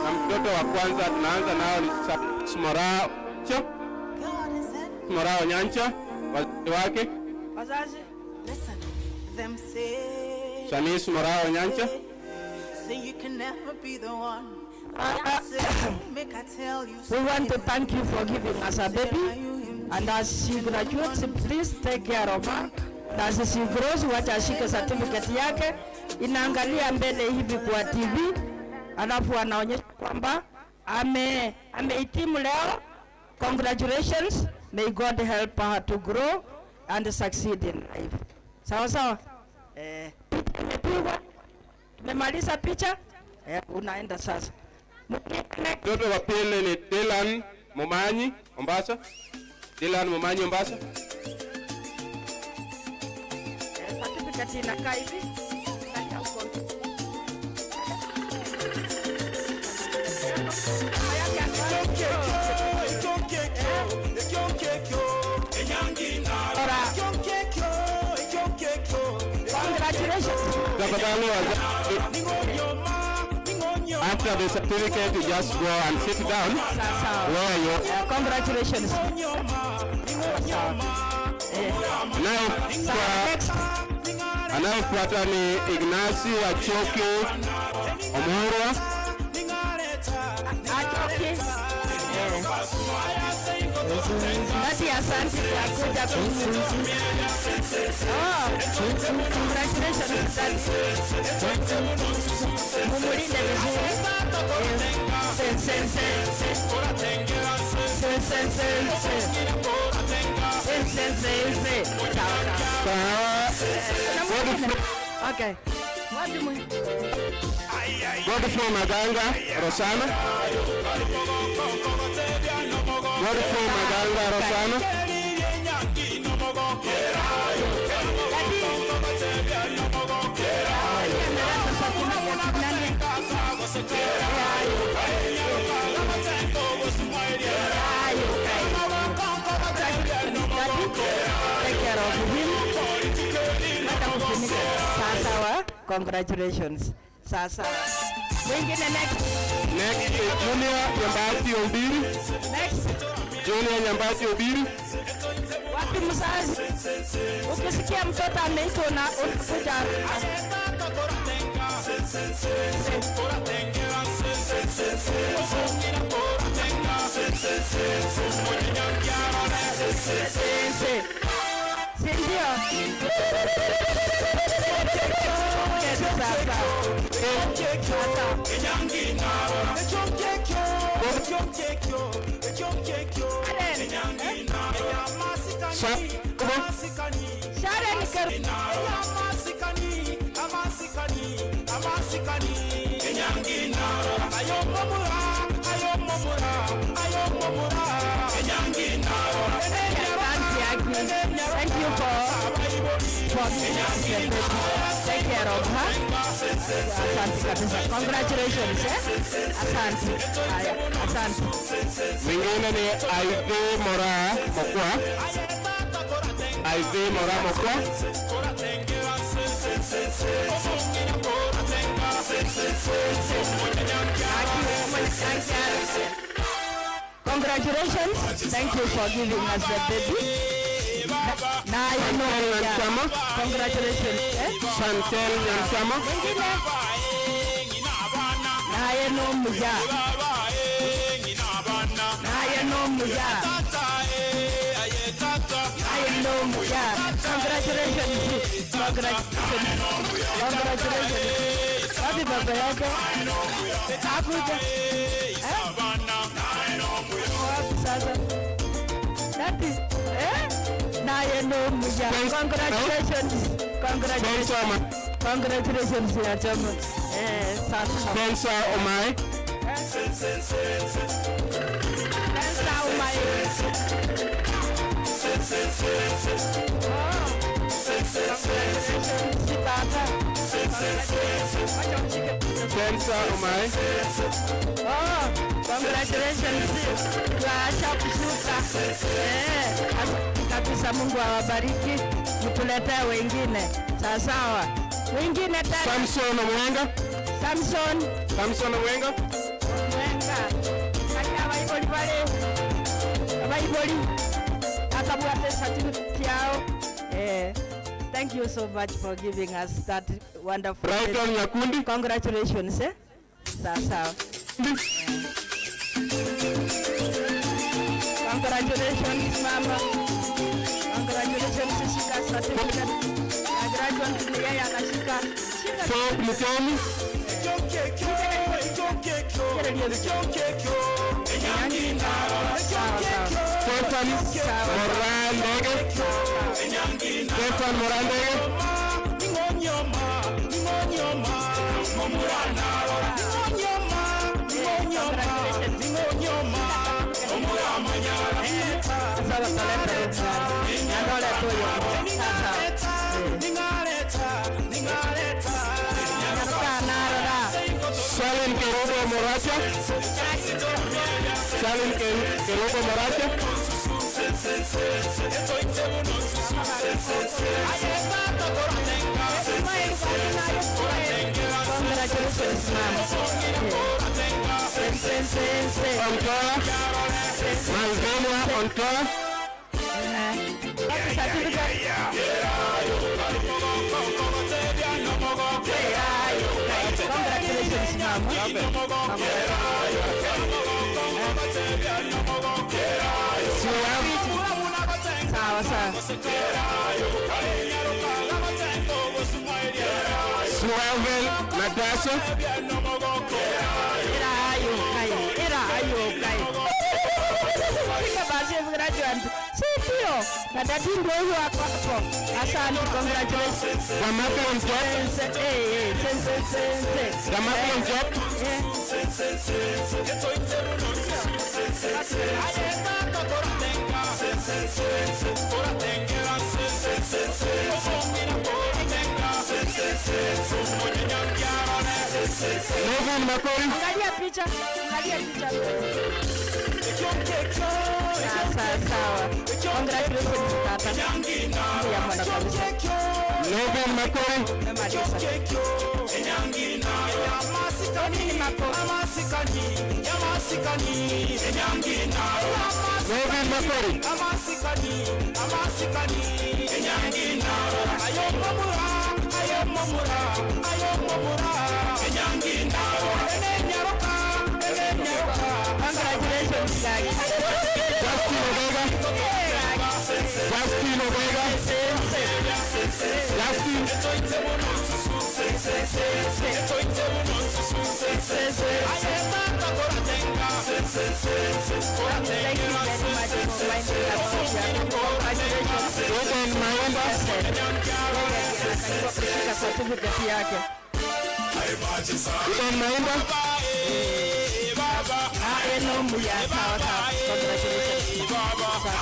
na mtoto wa kwanza, tunaanza nao ni Smorao Nyancha, wazazi wake. Wazazi. Listen, them say. Shani Smorao Nyancha. Say you can never be the one. Make I tell you. We want to thank you for giving us a baby, and as she graduates, please take care of her. As she grows, wacha ashike certificate yake, inaangalia mbele hivi kwa TV, alafu anaonyesha kwamba amehitimu leo. Congratulations, may God help her to grow and succeed in life. Sawa. Tumemaliza picha, unaenda sasa. Mtoto wa pili ni Dylan Momanyi, Mombasa. Dylan Momanyi, Mombasa. Certificate inakaa hivi. After the certificate, you just go and sit down. Where are you? Congratulations. Anayefuata ni Ignasi Achoki Omurwa. Basi asante kwa kuja congratulations. Mumulinde vizuri. Okay. Godfrey Maganga, Rosana. Godfrey Maganga, Rosana. Take care of him. Sawa, congratulations. Sasa. Wengine next. Next is Junior Nyambati Obiri. Next. Junior Nyambati Obiri. Wapi mzazi? Ukisikia mtoto ameitwa na ukuja. Sindio? Thank you for take care of her. Asante kabisa. Congratulations. Asante. Asante. Mwingine ni Aive Mora Mokwa. Aive Mora Mokwa. Congratulations. Thank you for giving us the baby. Congratulations. Chantel Nyansama. Naye no muja. Naye no muja. Naye no muja. Congratulations. Congratulations. Happy birthday yako. Hakuja. Sasa. That is naye no muja. Congratulations. Congratulations. Congratulations ya chama. Spencer Omai. Spencer Omai. Spencer Omai. Congratulations. Tuacha kushuka. Kabisa, Mungu awabariki. Mtuletee wengine. Sawa. Wengine tena. Samson Mwenga. Samson Mwenga. Kaya Bible pale. Bible. Akabwate certificate yao. Thank you so much for giving us that wonderful. Brighton Nyakundi. Congratulations. Sawa. Congratulations, Mama. Congratulations, Shika certificate. Congratulations, yeye anashika. Folk Mutoni. Stefan Morandege. Stefan Morandege. Moracha. Salim Kerubo Moracha. Congratulations, ma'am. Ontoa. Malvenia Ontoa. Congratulations, ma'am. Sawa sawa. Suavel Natasha. Era ayo kai. Piga basi graduate. Sio. Na dadi ndio huyo hapo. Asante, congratulations. Gamaki on top. Gamaki on top. Novin Makori. Angalia picha. Sawa. Congratulations tata. Ya mwana kabisa. Novin Makori. Novin Makori. Congratulations, guys. Justin Obega. Certificate yake. Udan Maimba. Eno ya sawa. Congratulations.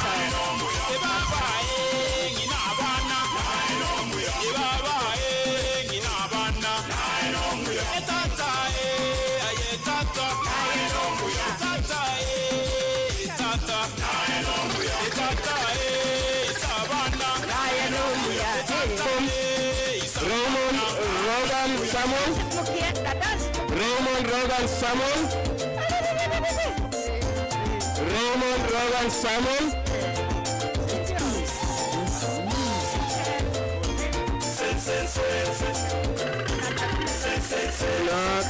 Raymond Rogan Samuel. Raymond Rogan Samuel. Raymond Rogan Samuel. Na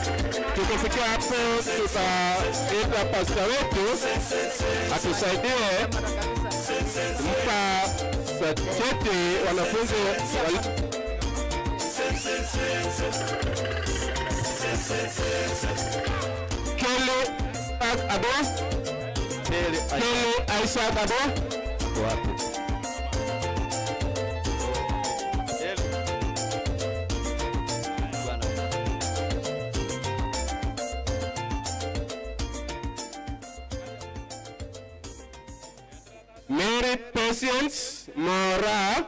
tukifikia hapo tutaita pasta wetu atusaidie mpa cheti wanafunzi Kelly Abo. Kelly Isaac Abo. Wapi? Mary Patience Mora.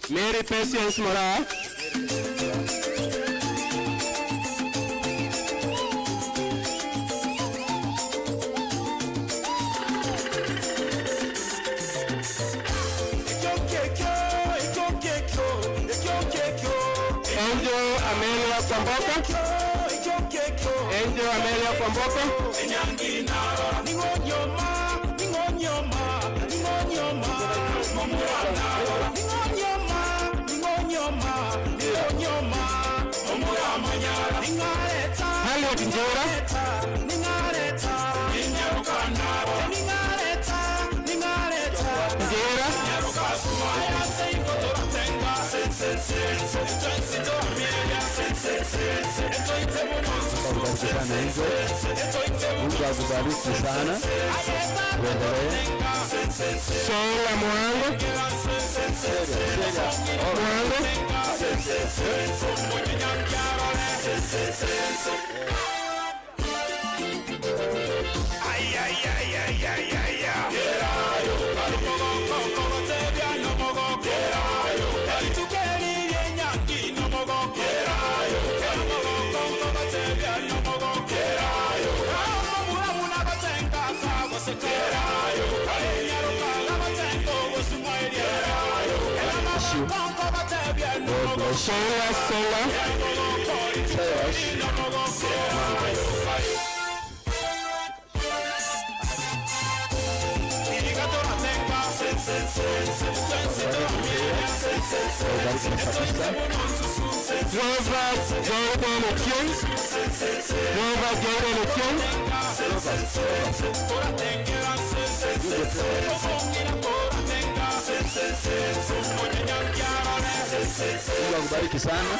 Mary Patience Mora. Angel Amelia Kwamboka. Angel Amelia Kwamboka. Harriet Njora. Mungu akubariki sana. Uendelee. Sola Mwango. Mwango. you. God bless Mungu akubariki sana.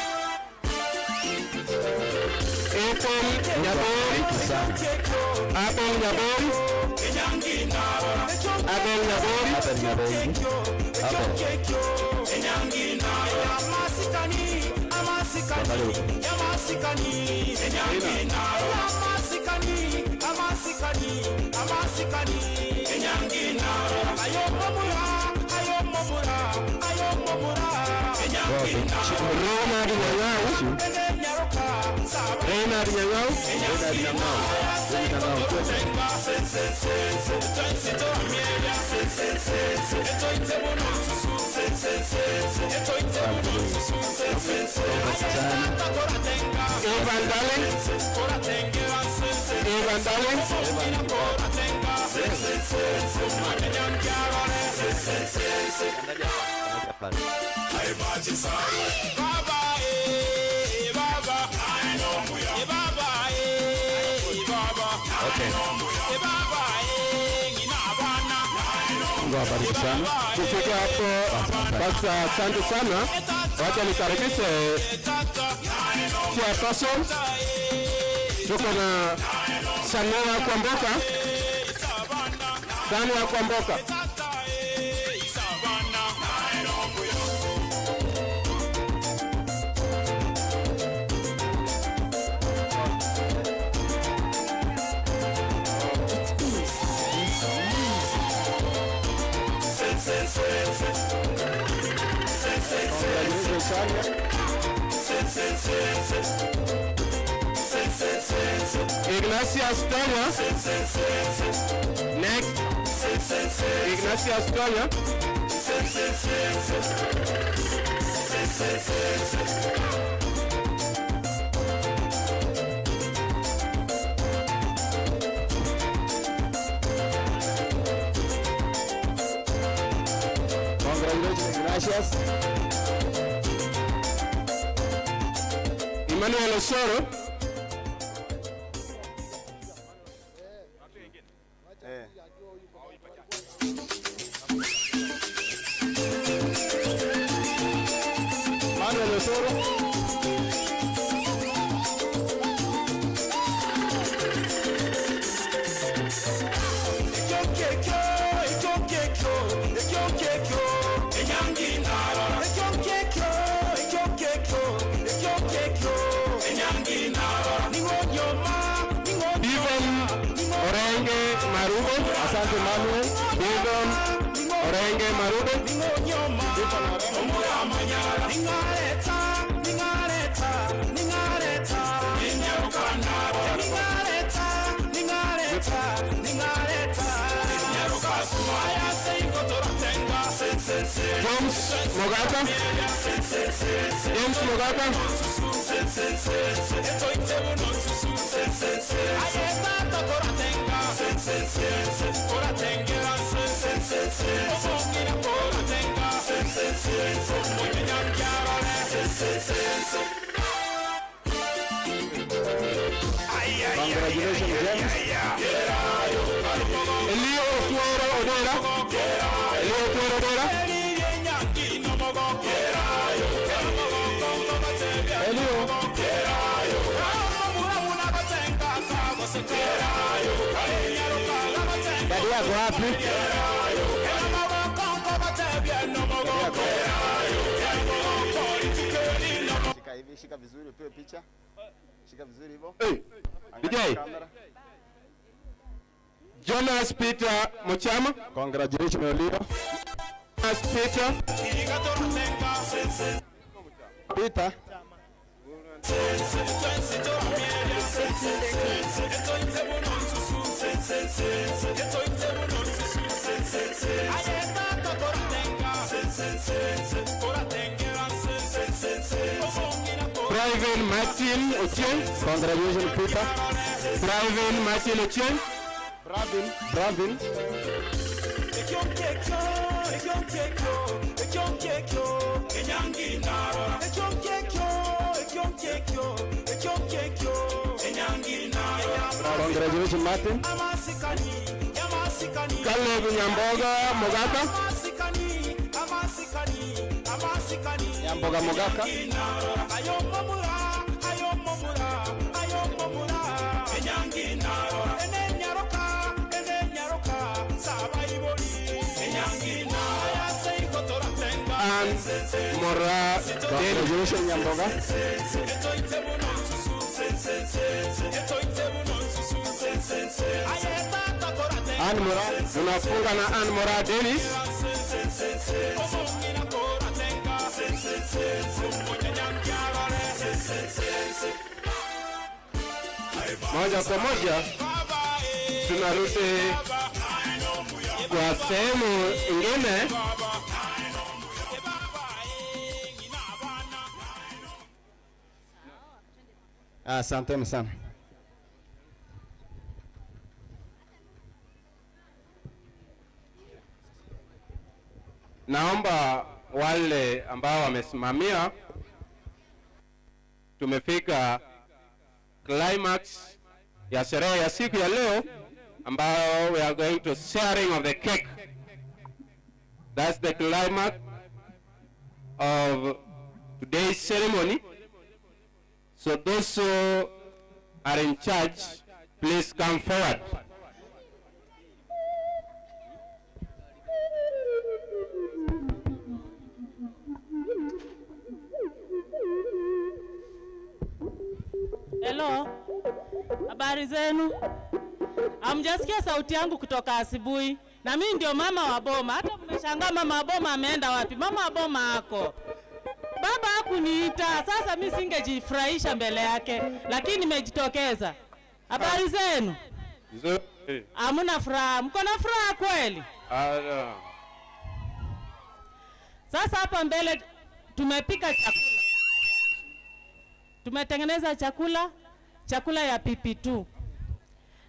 Mungu awabariki sana. Kufika hapo basi, asante sana. Wacha nikaribishe chairperson. Tuko na Sania Kwamboka. Sania Kwamboka. Ignatius Tonya. Next. Ignatius Tonya. Congratulations, gracias. Emmanuel Osoro. Manuel Osoro. Asante Manuel. Bidon Orenge Marudo. James Mogata. James Mogata. Congratulations, James. Elio Tuero Odera. Elio Tuero Odera. Elio. Dadi yako wapi? Shika hivi, shika vizuri, upewe picha. Shika vizuri hivyo. DJ. Jonas Peter Muchama. Congratulations, Elio. Jonas Peter. Peter. Private Martin Ochieng. Congratulations, Peter. Private Martin Ochieng. Bravin. Congratulations, Martin. Caleb Nyamboga Mogaka. Nyamboga Mogaka. And Mora Congratulations, Nyamboga. Ann Mora. Unafunga na Ann Mora Dennis. Moja kwa moja tunarudi kwa sehemu ingine. Asanteni sana. Naomba wale ambao wamesimamia, tumefika climax ya sherehe ya siku ya leo, ambao we are going to sharing of the cake. That's the climax of today's ceremony. So those who are in charge, please come forward. Hello, habari zenu? Amjasikia sauti yangu kutoka asubuhi, na mimi ndio mama wa boma. Hata mmeshangaa mama wa boma ameenda wapi? Mama wa boma ako. Baba hakuniita, sasa mimi singejifurahisha mbele yake, lakini nimejitokeza. Habari zenu? Nzuri. Hamna furaha, mko na furaha kweli? Sasa hapa mbele tumepika chakula. Tumetengeneza chakula ya PP2.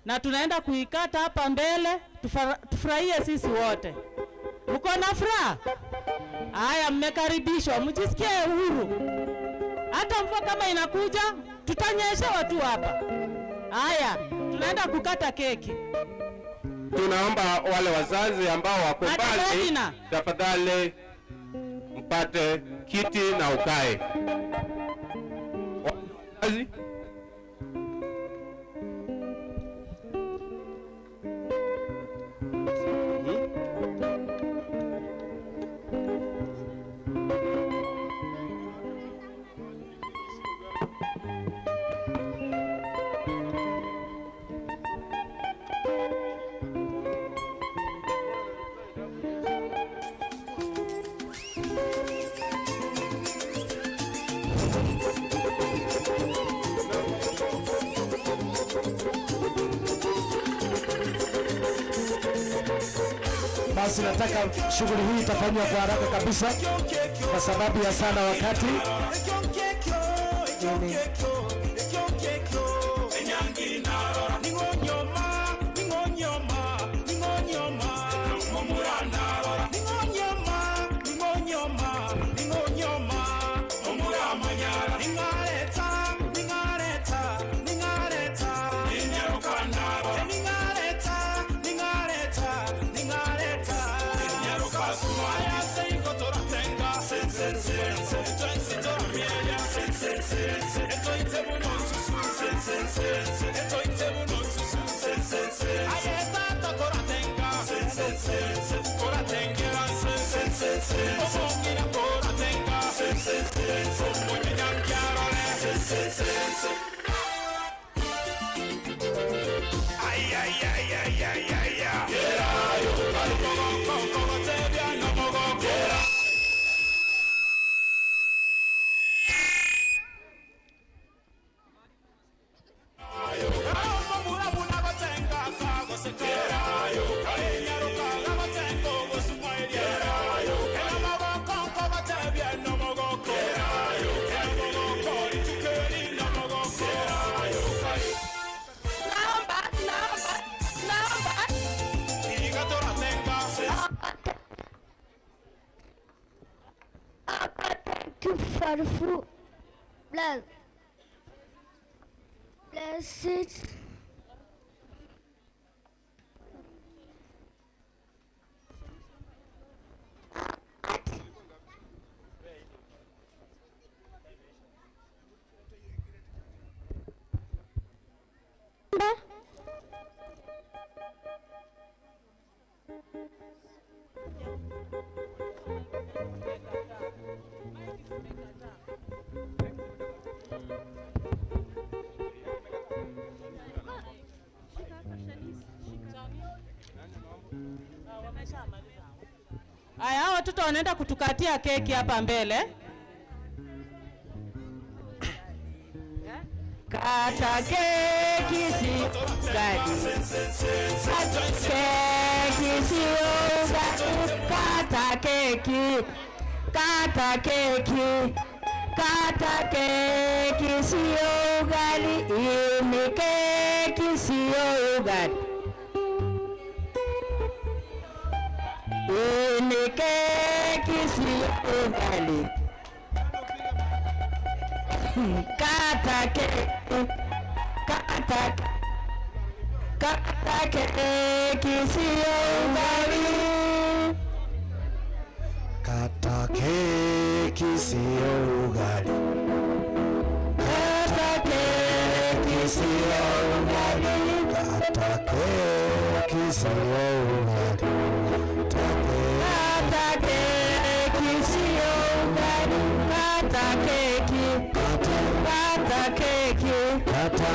Na tunaenda kuikata hapa mbele, tufurahie sisi wote. Mko na furaha? Haya, mmekaribishwa, mjisikie uhuru. Hata mvua kama inakuja, tutanyeshewa tu hapa. Haya, tunaenda kukata keki. Tunaomba wale wazazi ambao wako mbali, tafadhali mpate kiti na ukae. Wazazi, Basi nataka shughuli hii itafanywa kwa haraka kabisa kwa sababu ya sana wakati. you for food. Bless it. Aya, hao watoto wanaenda kutukatia keki hapa mbele. Kata keki si gadi. Keki si gadi. Kata keki. Kata keki. Kata keki si gadi. Ini keki si gadi. Ini keki si gadi. Kata keki, kata keki sio ugali. Kata keki sio ugali. Kata keki sio ugali. Kata keki sio ugali. Kata keki sio ugali. Kata keki. Kata keki. Kata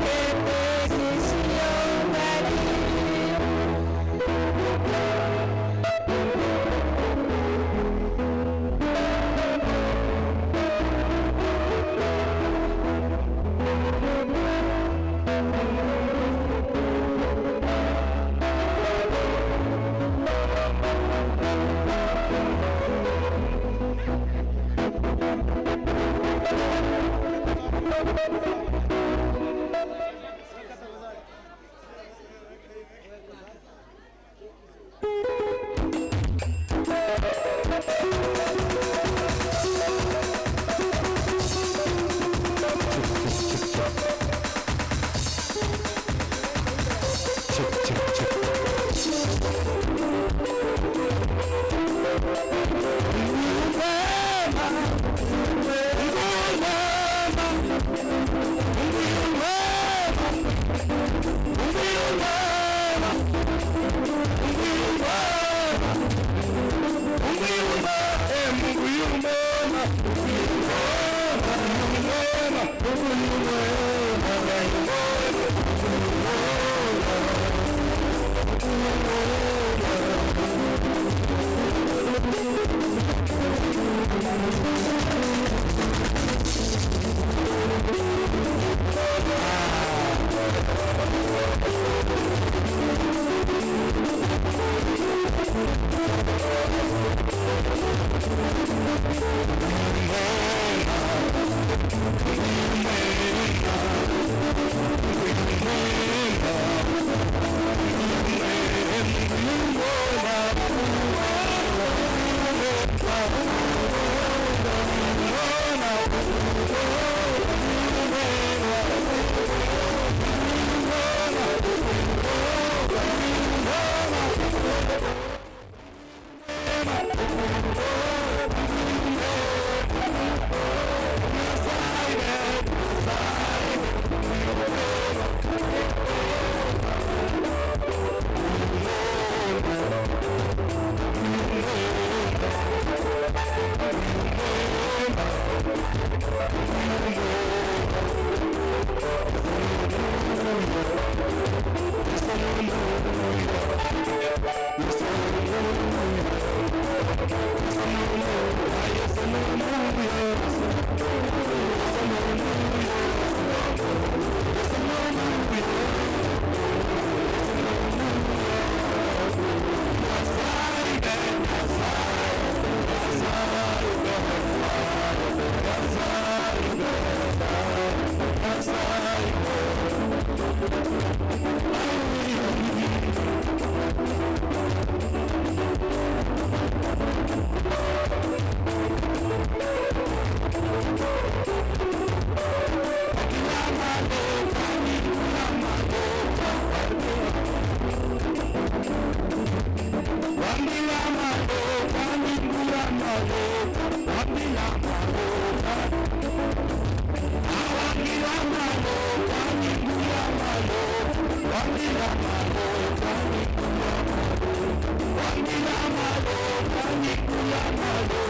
keki sio ugali. Wangi wa malo, tani kuwa malo.